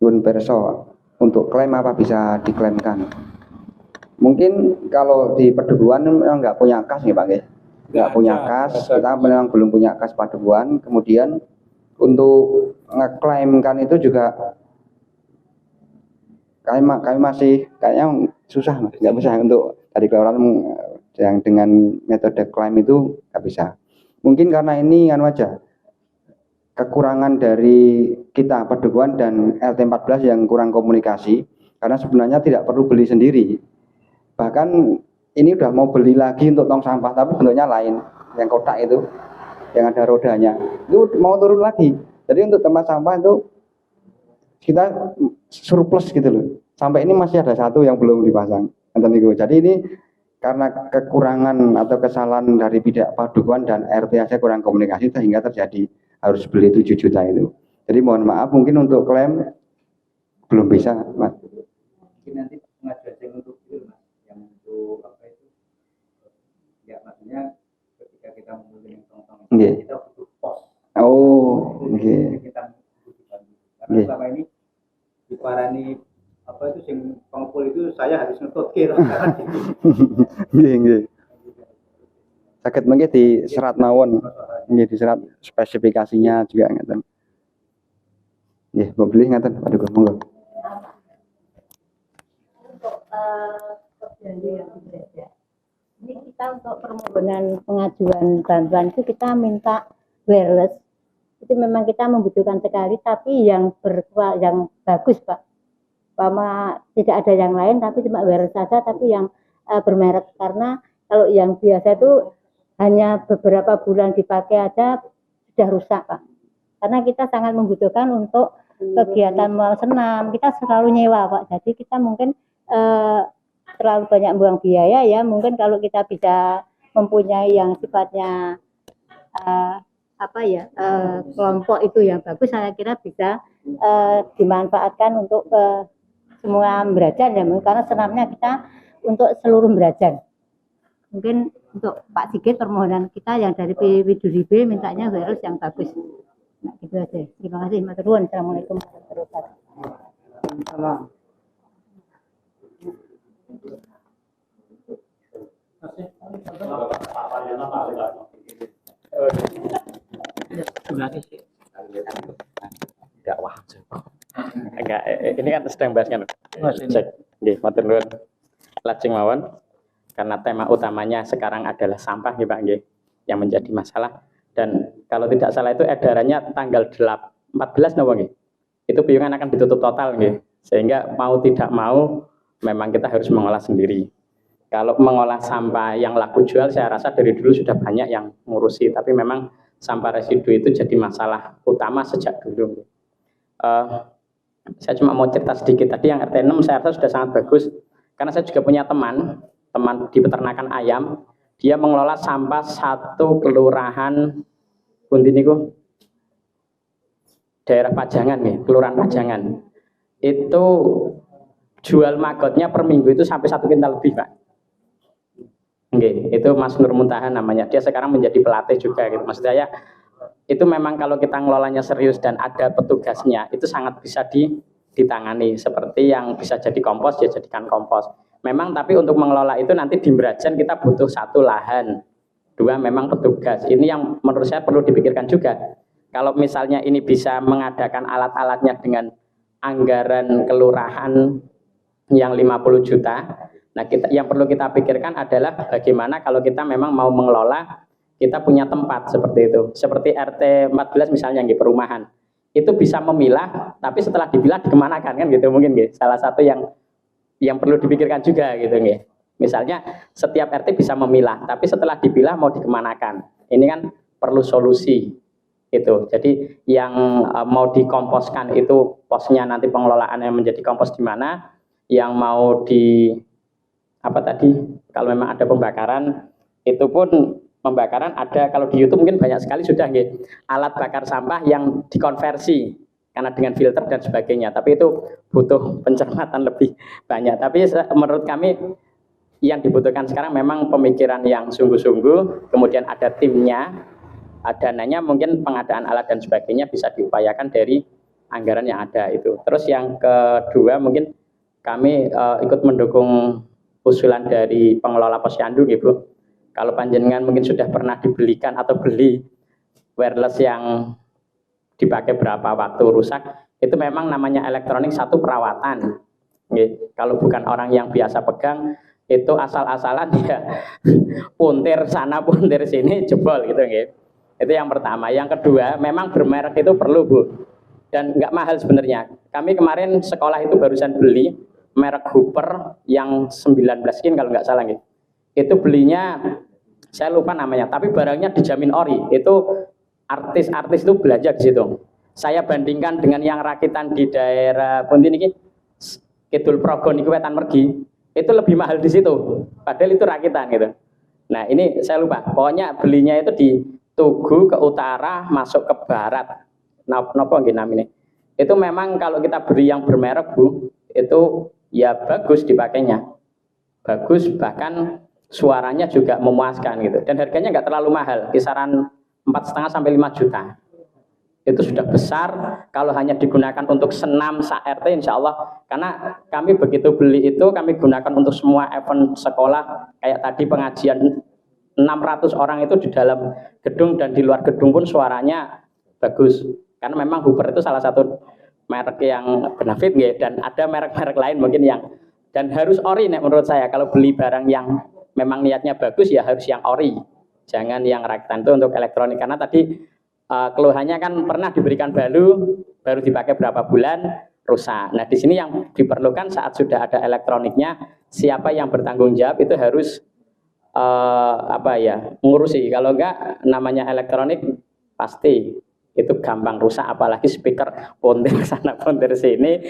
Pun perso untuk klaim apa bisa diklaimkan. Mungkin kalau di Padukuhan memang nggak punya kas nih Pak nggih. Nggak punya kas, kita memang belum punya kas Padukuhan. Kemudian untuk ngeklaimkan itu juga kami masih kayaknya susah Mas, nggak bisa untuk dari kelurahan yang dengan metode klaim itu nggak bisa. Mungkin karena ini kan aja kekurangan dari kita Padukuhan dan RT 14 yang kurang komunikasi, karena sebenarnya tidak perlu beli sendiri. Bahkan ini udah mau beli lagi untuk tong sampah tapi bentuknya lain, yang kotak itu yang ada rodanya itu mau turun lagi. Jadi untuk tempat sampah itu kita surplus gitu loh. Sampai ini masih ada satu yang belum dipasang. Jadi ini karena kekurangan atau kesalahan dari pihak Padukuhan dan RT aja kurang komunikasi sehingga terjadi harus beli 7 juta itu. Jadi mohon maaf mungkin untuk klaim belum bisa Mas.
Mungkin nanti pengajuan untuk itu Mas, yang untuk apa itu? Ya maksudnya ketika kita memulai tong-tong kita butuh pos.
Oh, nggih.
Kita butuh bantu. Karena selama ini diparani apa itu sing pengepul itu saya harus ngetut kira.
Nggih. Sakit mungkin di serat mawon. Nggih di serat spesifikasinya juga ngeten. Nggih, mau beli ngeten Padukuhan monggo.
Untuk perbelanja yang berbeda. Ini kita untuk permohonan pengajuan bantuan itu kita minta wireless. Itu memang kita membutuhkan sekali, tapi yang bagus Pak. Tidak ada yang lain, tapi cuma wireless saja, tapi yang bermerek. Karena kalau yang biasa itu hanya beberapa bulan dipakai aja sudah rusak Pak. Karena kita sangat membutuhkan untuk kegiatan senam, kita selalu nyewa Pak. Jadi kita mungkin terlalu banyak buang biaya ya. Mungkin kalau kita bisa mempunyai yang sifatnya kelompok itu yang bagus, saya kira bisa dimanfaatkan untuk semua belajar ya, karena senamnya kita untuk seluruh belajar. Mungkin untuk Pak Sigit permohonan kita yang dari PWDB mintanya wireless yang bagus. Nah, gitu aja. Terima kasih, matur nuwun. Assalamualaikum warahmatullahi wabarakatuh.
dakwah. Enggak, ini kan sedang bahas kan. Cek. Nggih, matur nuwun.
Lajeng mawon karena tema utamanya sekarang adalah sampah nggih Pak nggih yang menjadi masalah, dan kalau tidak salah itu edarannya tanggal 14 napa nggih. Itu Piungan akan ditutup total nggih. Sehingga mau tidak mau memang kita harus mengolah sendiri. Kalau mengolah sampah yang laku jual saya rasa dari dulu sudah banyak yang ngurusi, tapi memang sampah residu itu jadi masalah utama sejak dulu. Saya cuma mau cerita sedikit tadi yang RT 6 saya rasa sudah sangat bagus, karena saya juga punya teman di peternakan ayam, dia mengelola sampah satu kelurahan pundi niku daerah Pajangan nih, kelurahan Pajangan. Itu jual magotnya per minggu itu sampai 1 kintal lebih, Pak. Oke, itu Mas Nur Muntahan namanya. Dia sekarang menjadi pelatih juga gitu. Maksud saya itu memang kalau kita ngelolanya serius dan ada petugasnya, itu sangat bisa ditangani. Seperti yang bisa jadi kompos, ya jadikan kompos. Memang tapi untuk mengelola itu nanti di Merajan kita butuh 1 lahan, 2 memang petugas. Ini yang menurut saya perlu dipikirkan juga. Kalau misalnya ini bisa mengadakan alat-alatnya dengan anggaran kelurahan yang 50 juta, nah yang perlu kita pikirkan adalah bagaimana kalau kita memang mau mengelola, kita punya tempat seperti itu. Seperti RT 14 misalnya di perumahan, itu bisa memilah, tapi setelah dipilah dikemanakan kan gitu mungkin gitu. Salah satu yang perlu dipikirkan juga gitu nggih. Misalnya setiap RT bisa memilah, tapi setelah dipilah mau dikemanakan. Ini kan perlu solusi itu. Jadi yang mau dikomposkan itu posnya nanti pengelolaannya menjadi kompos di mana, yang mau di apa tadi kalau memang ada pembakaran itu pun pembakaran ada, kalau di YouTube mungkin banyak sekali sudah nggih alat bakar sampah yang dikonversi karena dengan filter dan sebagainya, tapi itu butuh pencermatan lebih banyak. Tapi menurut kami yang dibutuhkan sekarang memang pemikiran yang sungguh-sungguh, kemudian ada timnya, dananya mungkin pengadaan alat dan sebagainya bisa diupayakan dari anggaran yang ada itu. Terus yang kedua mungkin kami ikut mendukung usulan dari pengelola posyandu gitu. Kalau panjenengan mungkin sudah pernah dibelikan atau beli wireless yang dipakai berapa waktu rusak, itu memang namanya elektronik satu perawatan. Kalau bukan orang yang biasa pegang, itu asal-asalan ya puntir sana puntir sini jebol gitu nggih. Itu yang pertama. Yang kedua, memang bermerek itu perlu Bu, dan nggak mahal sebenarnya. Kami kemarin sekolah itu barusan beli merek Hooper yang 19 in kalau nggak salah gitu. Itu belinya saya lupa namanya, tapi barangnya dijamin ori. Itu artis-artis itu belanja di situ. Saya bandingkan dengan yang rakitan di daerah Pundi niki, Kidul Progo niku Wetan Mergi, itu lebih mahal di situ. Padahal itu rakitan gitu. Nah ini saya lupa. Pokoknya belinya itu di Tugu ke utara, masuk ke barat. Napa nggih namanya? Itu memang kalau kita beli yang bermerek Bu, itu ya bagus dipakainya. Bagus, bahkan suaranya juga memuaskan gitu. Dan harganya nggak terlalu mahal, kisaran 4,5 sampai 5 juta. Itu sudah besar kalau hanya digunakan untuk senam RT insya Allah. Karena kami begitu beli itu kami gunakan untuk semua event sekolah, kayak tadi pengajian 600 orang itu di dalam gedung dan di luar gedung pun suaranya bagus. Karena memang Hooper itu salah satu merek yang benefit ya, dan ada merek-merek lain mungkin yang, dan harus ori menurut saya. Kalau beli barang yang memang niatnya bagus ya harus yang ori, jangan yang rakitan. Itu untuk elektronik, karena tadi keluhannya kan pernah diberikan baru dipakai berapa bulan rusak. Nah di sini yang diperlukan saat sudah ada elektroniknya, siapa yang bertanggung jawab itu harus mengurusi. Kalau enggak namanya elektronik pasti itu gampang rusak, apalagi speaker pontir sana pontir sini,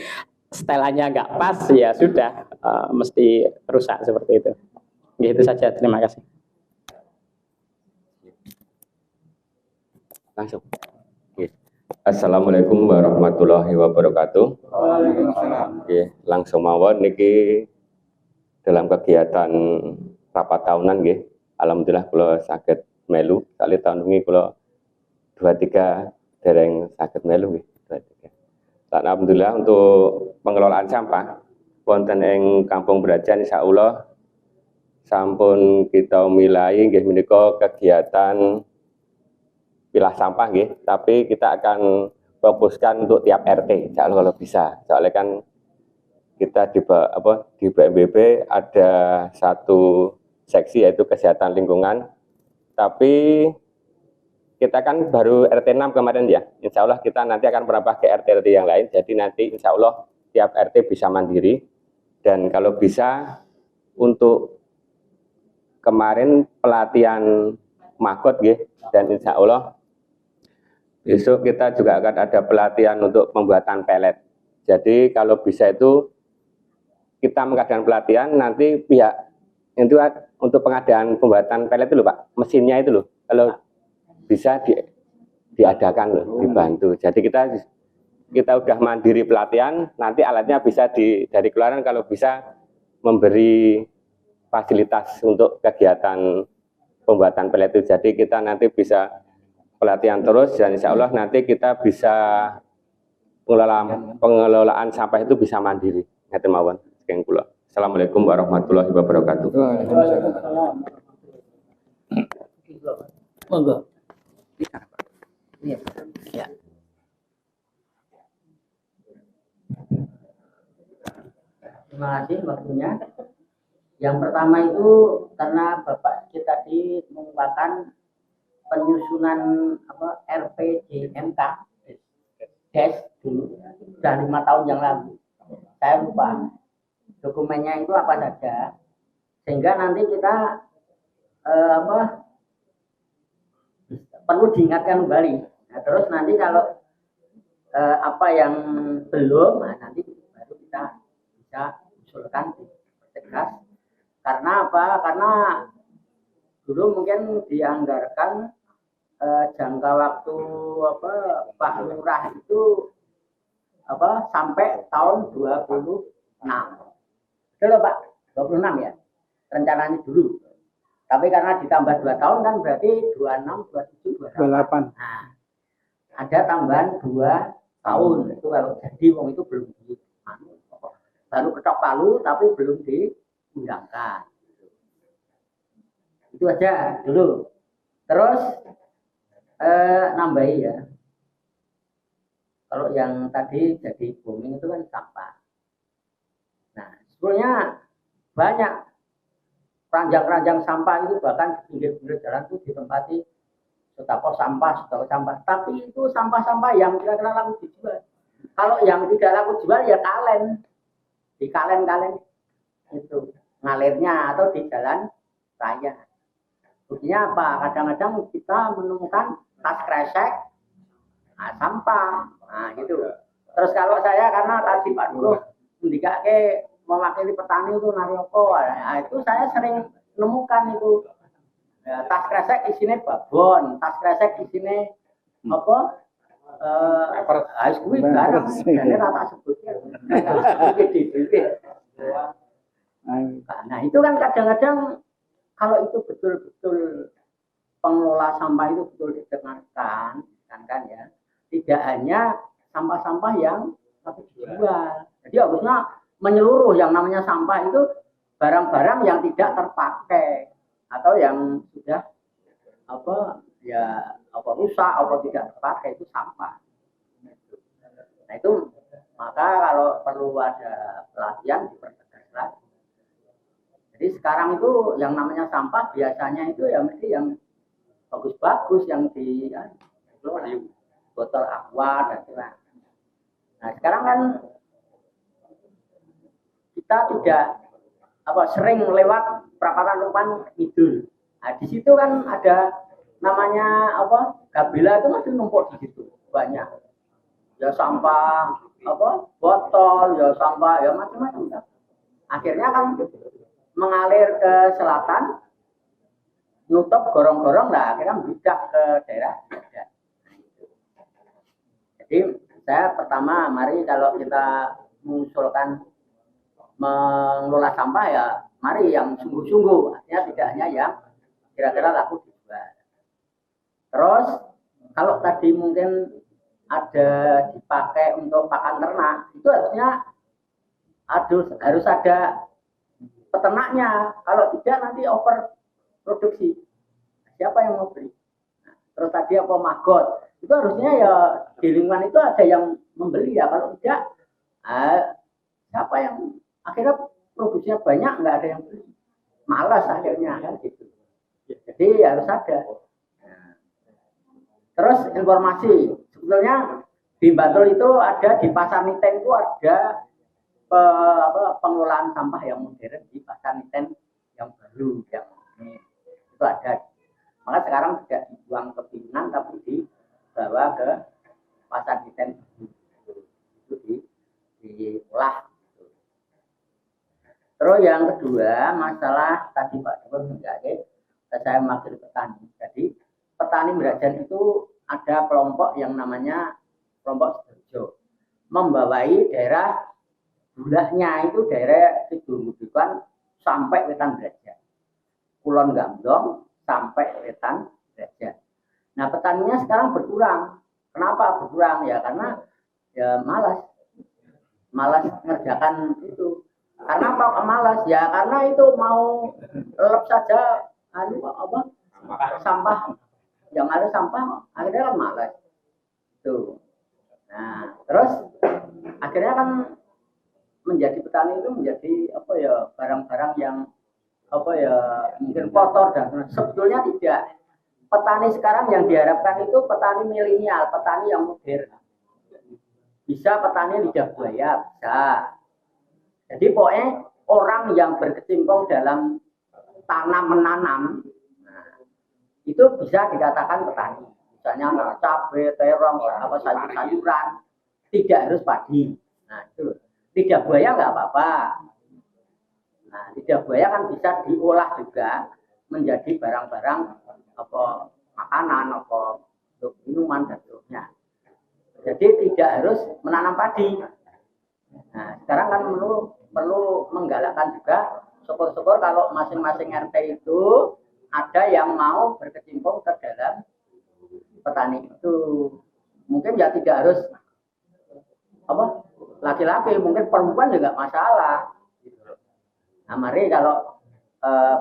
setelannya enggak pas ya sudah mesti rusak seperti itu. Gitu saja, terima kasih.
Langsung. Assalamualaikum warahmatullahi wabarakatuh. Langsung mawon niki dalam kegiatan rapat tahunan nggih. Alhamdulillah kula saged melu. Kali tahun wingi kula 2-3 dereng saged melu nggih, 2-3. Dan alhamdulillah untuk pengelolaan sampah wonten ing Kampung Brajan insyaallah sampun kita milai nggih menika kegiatan pilah sampah nggih, tapi kita akan fokuskan untuk tiap RT insyaallah kalau bisa. Soalnya kan kita di BNPB ada satu seksi yaitu kesehatan lingkungan, tapi kita kan baru RT 6 kemarin ya, insya Allah kita nanti akan merambah ke RT yang lain, jadi nanti insya Allah tiap RT bisa mandiri, dan kalau bisa untuk kemarin pelatihan magot ya, dan insya Allah besok kita juga akan ada pelatihan untuk pembuatan pelet. Jadi kalau bisa itu kita mengadakan pelatihan, nanti pihak itu untuk pengadaan pembuatan pelet itu loh Pak, mesinnya itu loh, kalau bisa diadakan loh, dibantu. Jadi kita udah mandiri pelatihan, nanti alatnya bisa dari keluaran, kalau bisa memberi fasilitas untuk kegiatan pembuatan pelet itu. Jadi kita nanti bisa pelatihan terus, dan insya Allah nanti kita bisa pengelolaan sampah itu bisa mandiri. Ngaten mawon. Sekian kula. Assalamualaikum warahmatullahi wabarakatuh.
Monggo.
Ya. Terima kasih waktunya. Yang pertama itu karena Bapak kita tadi mengungkapkan penyusunan RPJMK DES dulu sudah 5 tahun yang lalu. Saya lupa dokumennya itu apa saja, sehingga nanti kita perlu diingatkan kembali. Nah, terus nanti kalau apa yang belum, nanti baru kita bisa usulkan tegas. Karena apa? Karena dulu mungkin dianggarkan jangka waktu Pak Lurah itu sampai tahun 26. Betul Pak, 26 ya rencananya dulu. Tapi karena ditambah 2 tahun kan berarti 26, 27, 28. Nah, ada tambahan 2 tahun. Itu kalau jadi wong itu belum baru ketok palu tapi belum diundangkan. Itu aja dulu. Terus nambahi ya. Kalau yang tadi jadi booming itu kan sampah. Nah, sebenarnya banyak ranjang-ranjang sampah itu, bahkan di pinggir-pinggir jalan itu ditempati sotako sampah. Tapi itu sampah-sampah yang kira-kira laku dijual. Kalau yang tidak laku jual ya kalen. Di kalen-kalen itu ngalirnya atau di jalan raya. Buktinya apa? Kadang-kadang kita menemukan tas kresek, sampah, gitu. Terus kalau saya karena tadi Pak Dulu mendikake mewakili petani itu Narioko, itu saya sering menemukan itu tas kresek isinya babon, tas kresek isinya ice cream garam, jadi rata sebutnya. Nah itu kan kadang-kadang kalau itu betul-betul pengelola sampah itu betul didengarkan kan ya, tidak hanya sampah-sampah yang tapi dijual. Jadi harusnya menyeluruh, yang namanya sampah itu barang-barang yang tidak terpakai atau yang sudah rusak atau tidak terpakai, itu sampah. Nah itu maka kalau perlu ada pelatihan dipertegas lagi. Jadi sekarang itu yang namanya sampah biasanya itu ya mesti yang bagus-bagus, yang di botol aqua dan sebagainya. Nah sekarang kan kita tidak sering lewat perapatan Rumpan Kidul. Nah di situ kan ada namanya Gabila itu masih numpuk di situ banyak. Ya sampah botol, ya sampah ya macam-macam. Akhirnya kan mengalir ke selatan, nutup gorong-gorong lah, akhirnya bidak ke daerah. Jadi saya pertama, mari kalau kita mengusulkan mengelola sampah ya mari yang sungguh-sungguh, artinya tidak hanya yang kira-kira laku dijual. Terus kalau tadi mungkin ada dipakai untuk pakan ternak, itu harusnya harus ada peternaknya. Kalau tidak nanti over produksi. Siapa yang mau beli? Nah, terus tadi magot, itu harusnya ya di lingkungan itu ada yang membeli ya. Kalau tidak, siapa yang akhirnya produksinya banyak, nggak ada yang beli, malas akhirnya kan gitu. Jadi harus ada. Nah, terus informasi, sebetulnya di Bantul itu ada di Pasar Niten itu ada pengelolaan sampah yang modern di Pasar Niten yang baru yang itu ada. Maka sekarang tidak dibuang ke Pinang tapi dibawa ke Pasar Niten itu diolah. Terus yang kedua masalah tadi Pak Joko menjadi saya maksud petani. Jadi petani Merajan itu ada kelompok yang namanya kelompok Sidoarjo, membawai daerah bulaknya itu daerah Kidul Ngudukan sampai Wetan Brajan, Kulon Gambong sampai Wetan Brajan. Nah petaninya sekarang berkurang. Kenapa berkurang? Ya karena ya malas ngerjakan itu. Karena apa malas? Ya karena itu mau lelep saja sampah yang ada sampah akhirnya kan malas tuh. Nah terus akhirnya kan menjadi petani itu menjadi apa ya barang-barang yang apa ya mungkin kotor dan sebetulnya tidak. Petani sekarang yang diharapkan itu petani milenial, petani yang modern. Bisa petani lidah buaya, bisa. Jadi pokoknya orang yang berkecimpung dalam tanam menanam, nah, itu bisa dikatakan petani. Misalnya cabai, terong, apa sayur-sayuran, tidak harus padi. Nah itu lidah buaya nggak apa-apa. Nah lidah buaya kan bisa diolah juga menjadi barang-barang apa makanan, apa untuk minuman dan seterusnya. Jadi tidak harus menanam padi. Nah sekarang kan perlu menggalakkan juga syukur-syukur kalau masing-masing RT itu ada yang mau berkecimpung ke dalam petani itu. Mungkin ya tidak harus apa laki-laki, mungkin perempuan juga masalah. Nah mari kalau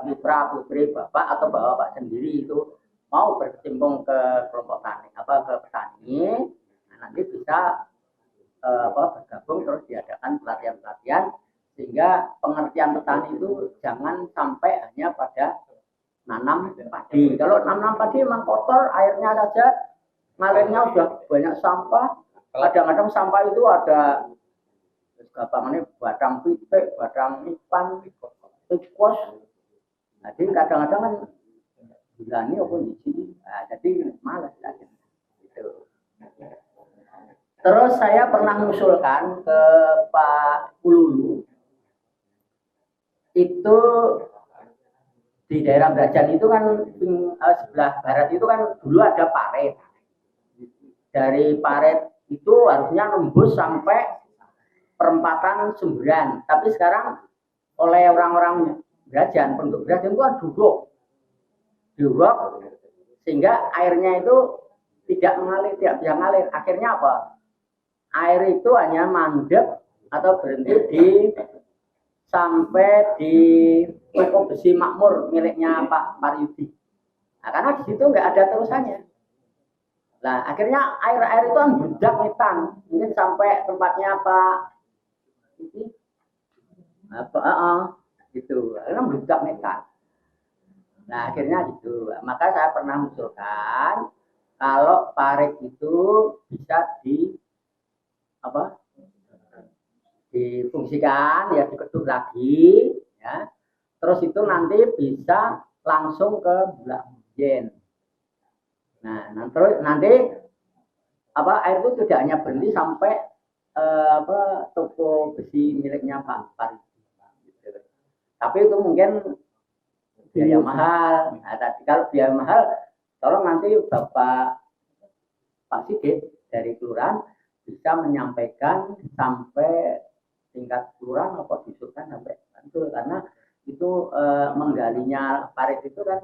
putra putri bapak atau bapak sendiri itu mau berkecimpung ke kelompok tani ke petani, nah, nanti bisa bergabung terus diadakan pelatihan-pelatihan sehingga pengertian petani itu jangan sampai hanya pada nanam padi. Kalau nanam padi memang kotor, airnya saja ngalirnya sudah banyak sampah. Kadang-kadang sampah itu ada gapangannya badang pitik, badang ikan, tikus. Jadi kadang-kadang kan bilangnya apa di sini, nah, jadi malas lagi. Gitu. Terus saya pernah mengusulkan ke Pak Kululu, itu di daerah Brajan itu kan sebelah barat itu kan dulu ada parit. Dari parit itu harusnya nembus sampai perempatan Sumberan, tapi sekarang oleh orang-orang Brajan, penduduk Brajan itu kan diuruk, sehingga airnya itu tidak bisa mengalir. Akhirnya apa? Air itu hanya mandek atau berhenti sampai di toko besi makmur miliknya Pak Maryudi. Nah, karena di situ nggak ada terusannya. Nah, akhirnya air itu kan budak ngetan, mungkin sampai tempatnya Pak gitu. Akhirnya budak ngetan. Nah, akhirnya gitu. Maka saya pernah mengusulkan kalau parit itu bisa difungsikan, ya diketuk lagi, ya. Terus itu nanti bisa langsung ke Bulak Mujen. Nah, terus nanti air itu tidak hanya berhenti sampai toko besi miliknya Pak Parit. Gitu. Tapi itu mungkin biaya mahal. Nah, tadi kalau biaya mahal, tolong nanti Bapak Pak Sigit dari kelurahan bisa menyampaikan sampai tingkat kelurahan apa disuruhkan sampai Bantul, karena itu menggalinya parit itu kan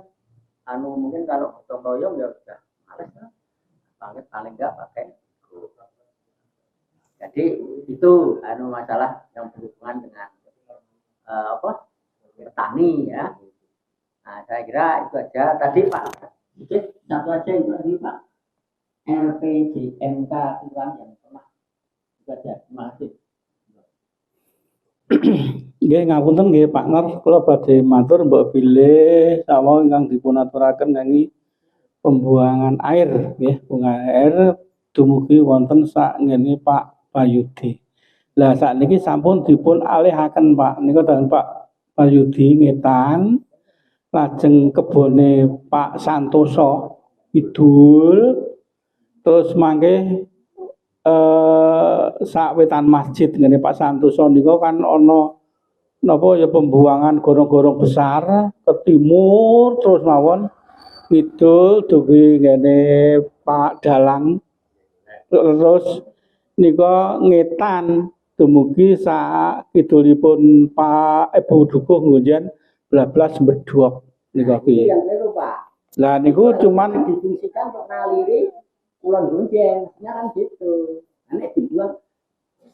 mungkin kalau gotong royong ya sudah males lah. Paling enggak pakai. Jadi itu masalah yang berhubungan dengan petani ya. Nah, saya kira itu aja. Tadi Pak, satu aja itu tadi Pak, LPJMK kurang yang pernah itu aja. Terima kasih.
Nggih ngapunten nggih partner, kula badhe matur mbok bilih sawau ingkang dipun aturaken kangge pembuangan air nggih, pembuangan air dumugi wonten sak ngene Pak Bayudi. Lah sakniki sampun dipun alihaken Pak, nika dalem Pak Bayudi ngetan lajeng kebone Pak Santoso Kidul terus mangke sak wetan masjid ngene Pak Santoso nika kan ana napa ya pembuangan gorong-gorong besar ke timur terus mawon ngidul dugi ngene Pak Dalang terus nika ngetan dumugi sak kidulipun Pak Ibu Dukuh ngunjen blablas bedhok nika piye.
Yang keliru Pak.
Lah niku cuman
difungsikan untuk ngaliri Kulon Gunjen, kan gitu. Nek dibuang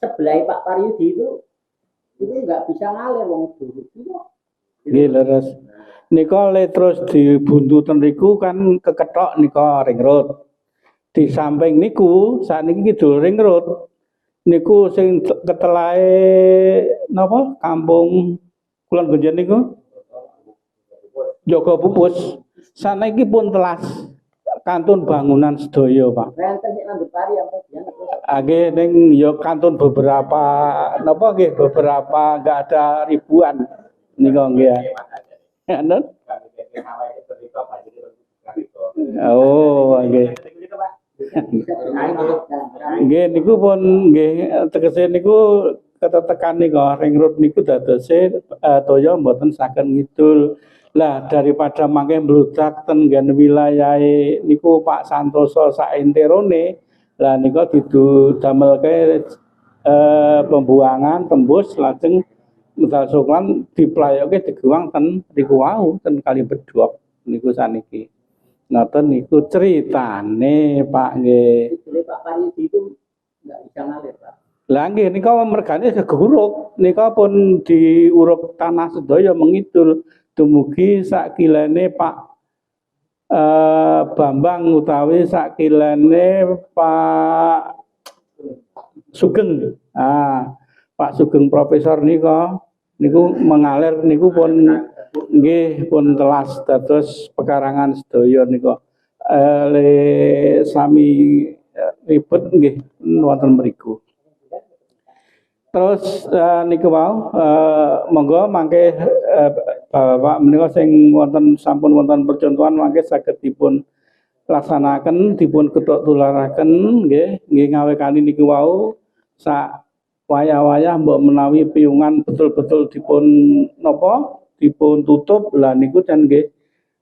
sebelah Pak Paryudi itu nggak bisa ngalir wong dulu.
Nggih leres. Nika le terus dibuntutan niku kan keketok nika ring road. Di samping niku sakniki kidul ring road. Niku sing ketelahe napa kampung Kulon Gunjen niku Joko Pupus. Saniki pun telas kantun bangunan sedaya, Pak. Nggih ning ya kantun beberapa napa nggih beberapa enggak ada ribuan nika nggih. Nen? Oh, nggih. Nggih niku pun nggih tegese niku ketetekan nika ring road niku dadose toya mboten saged ngidul. Lah daripada mangke mbludak ten nggen wilayahe niku Pak Santoso saenterone lah nika didamelke pembuangan tembus lajeng medal suklan diplayoke digewang ten niku wau ten Kali Bedhok niku saniki. Ngoten niku ceritane Pak nggih.
Pak Paryudi itu enggak bisa ngalir, Pak.
Lah nggih nika mergane seguruk nika pun diuruk tanah sedaya mengidul dumugi sak kilene Pak Bambang utawi sak kilene Pak Sugeng. Pak Sugeng Profesor niku mengalir niku pun nggih pun telas dados pekarangan sedaya nika le sami ribet nggih wonten mriku. Terus niku wau monggo mangke Bapak menika sing wonten sampun wonten percontohan mangke saged dipun laksanaken dipun kedhok tularaken nggih ngawekani niku wau sak wayah-wayah mbok menawi piyungan betul-betul dipun napa dipun tutup lah niku ten nggih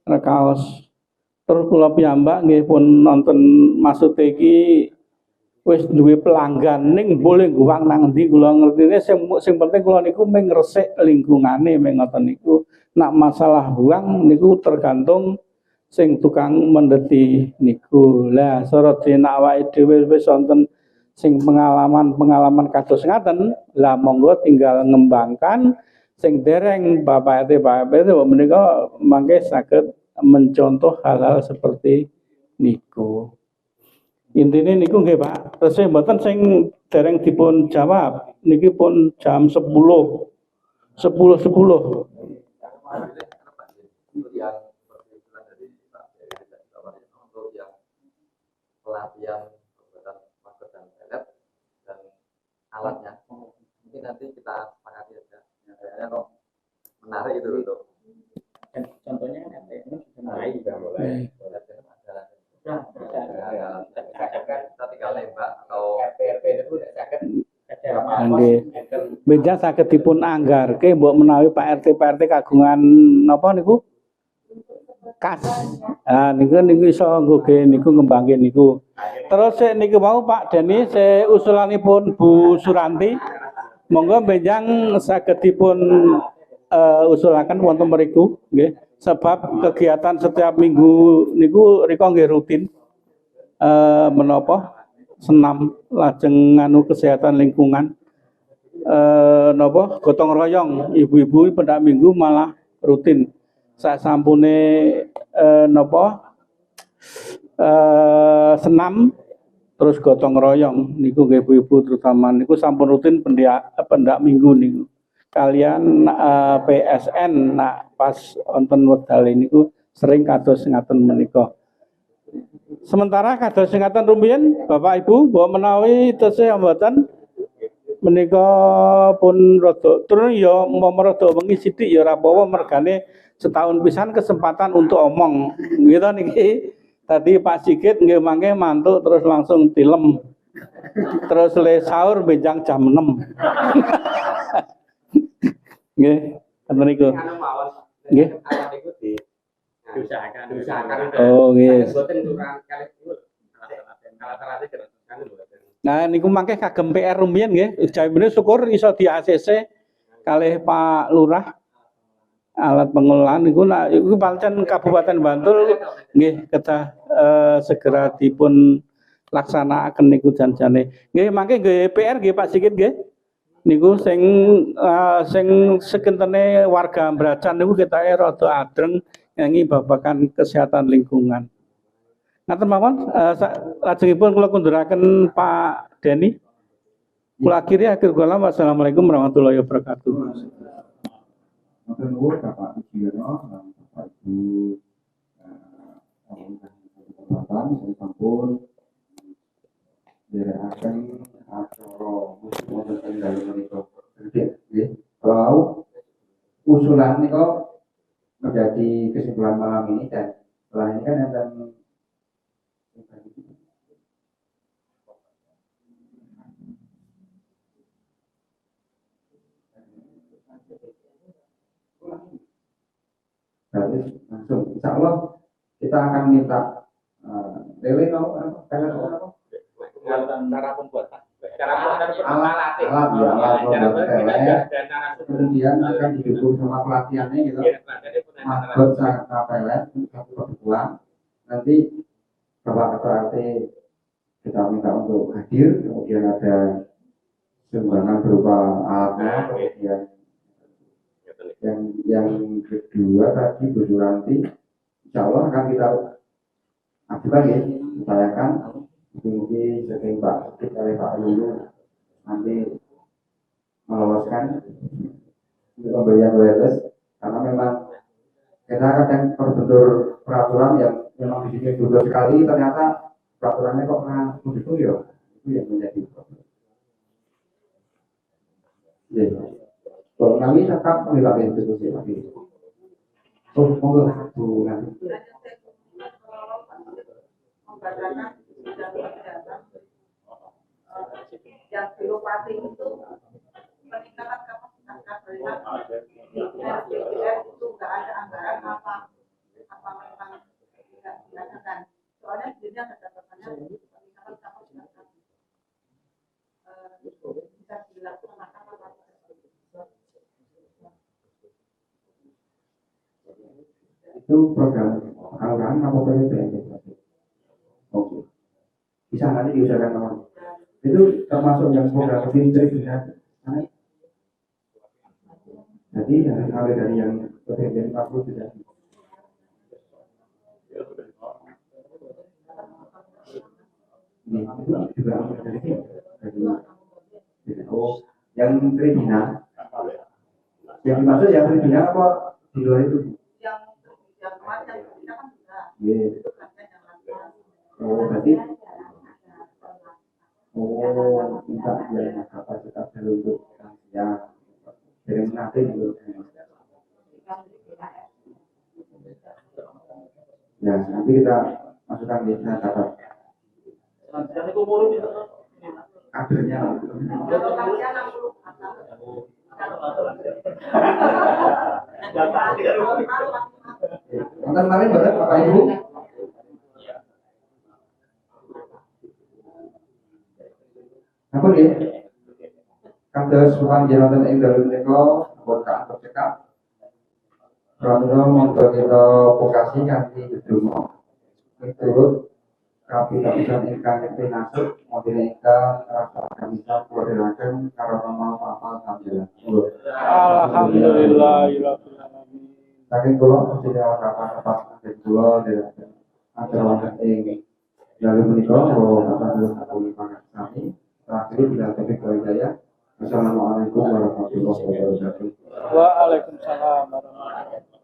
rekaos. Terus kula piyambak nggih pun nonton maksude iki wis duwe pelanggan ning boleh guwang nang endi kula ngertine sing penting kula niku mung ngresik lingkungane mung ngoten niku. Nak masalah buang niku tergantung sing tukang mendeti niku. Lah sorot denak awake dhewe wis wonten sing pengalaman kados ngaten, lah monggo tinggal ngembangkan sing dereng Bapak RT menika mangke saged mencontoh hal-hal seperti niku. Intine niku nggih Pak, tesih mboten sing dereng dipun jawab niki pun jam 10.
Pelatihan pembuatan masker dan pelet dan alatnya mungkin nanti kita sepakati aja kayaknya kok menarik itu untuk
Contohnya kan ini sudah mulai.
Kita tinggal nembak atau
nggih. Benjang saged dipun anggarke mbok menawi Pak RT kagungan napa niku? Kas. Niku iso nggoge niku ngembangke niku. Terus niku mau Pak Deni usulanipun Bu Suranti monggo benjang saged dipun usulaken wonten mriku nggih. Sebab kegiatan setiap minggu niku rika nggih rutin menapa senam lajeng nganu kesehatan lingkungan napa gotong royong ibu-ibu pendak minggu malah rutin sak sampune napa senam terus gotong royong niku nggih ibu-ibu terutama niku sampun rutin pendak minggu niku kalian PSN pas wonten wekdal niku sering kados ngaten menika. Sementara kados ngaten rumiyin Bapak Ibu bahwa menawi tesih mboten menika pun rada turun ya umpama rada wengi sithik ya ora apa-apa mergane setahun pisan kesempatan untuk omong gitu niki. Tadi Pak Sigit nggih mangke mantuk terus langsung tilem. Terus le sahur benjang jam 6. Nggih, ngoten niku. Nggih. Oh, nggih. Nah niku mangke kagem PR rumiyin nggih. Jawabane syukur iso di ACC kalih Pak Lurah alat pengelolaan niku iku pancen Kabupaten Bantul nggih kedah segera dipun laksanakaken niku janjane. Nggih mangke nggih PR nggih Pak Sigit nggih. Niku sing sekentene warga Ambracan niku ketahe rada adreng nyanyi babagan kesehatan lingkungan. Ngaten mawon lajengipun kula kunduraken Pak Deni. Kula akhiri akhir kalam wassalamualaikum warahmatullahi wabarakatuh.
Matur nuwun Bapak Sugiono lan Bapak Ibu saya sampun direkaken acara musik wonten ing dalem menika. Nggih, kalau usulan niku menjadi kesimpulan malam ini dan setelah ini kan ada berarti langsung insya Allah kita akan minta Lele mau apa?
Cara pembuatan
alat ya kemudian akan didukung sama pelatihannya gitu magot sama pelet satu kedua nanti Bapak Ketua RT kita minta untuk hadir kemudian ada sumbangan berupa alatnya kemudian yang kedua tadi Bu Suranti insya Allah akan kita ajukan ya upayakan mungkin sering Pak Sikit oleh Pak Lulu nanti meloloskan untuk pemberian wireless karena memang kita kadang terbentur peraturan yang memang di sini dua sekali ternyata peraturannya kok begitu ya itu yang menjadi problem. Ya, kalau kami cakap kami pakai institusi lagi. Oh, monggo Bu nanti.
Yang pilopati itu peningkatan kapasitas kapasitas di DPR itu nggak ada anggaran apa memang tidak dilakukan soalnya sebenarnya ada catatannya peningkatan kapasitas bisa dilaksanakan apa
itu program kelurahan apa PPBN? Oke. Bisa nanti diusahakan teman. Itu termasuk yang program pinter bisa. Jadi harus mulai dari yang PPBN 40 juga. Ini itu juga dari sini. Oh, yang Tribina. Yang dimaksud yang Tribina apa di luar itu?
yang kemarin kita kan sudah
Yes.
itu kan yang
Oh, berarti minta yang kapasitas dulu untuk ya kirim nanti dulu. Ya, nanti kita masukkan di catat. Kadernya. Nonton kemarin berat Bapak Ibu? Apa nih? Kados panjenengan ing dalem menika pun kantor cekap. Pramila monggo kita vokasi kanthi dedonga. Miturut kapitasan ingkang pinasuk mobil ingkang rasa kamisa koderaken karo nama Bapak Alhamdulillah.
Alhamdulillah.
Saking kula sedaya kapan-kapan saking kula dherekaken acara wonten ing dalem menika kula kapan kula sami terakhir bila Topik Jaya Assalamualaikum warahmatullahi wabarakatuh.
Waalaikumsalam warahmatullahi wabarakatuh.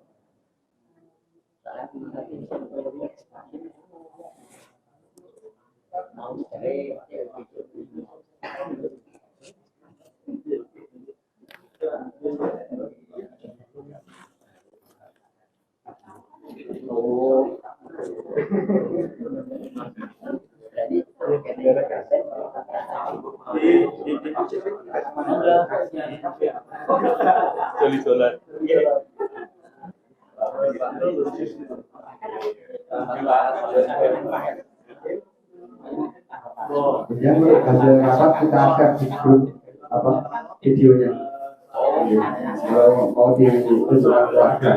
Kemudian hasil rapat kita share di grup videonya. Kalau mau ditunjukkan keluarga.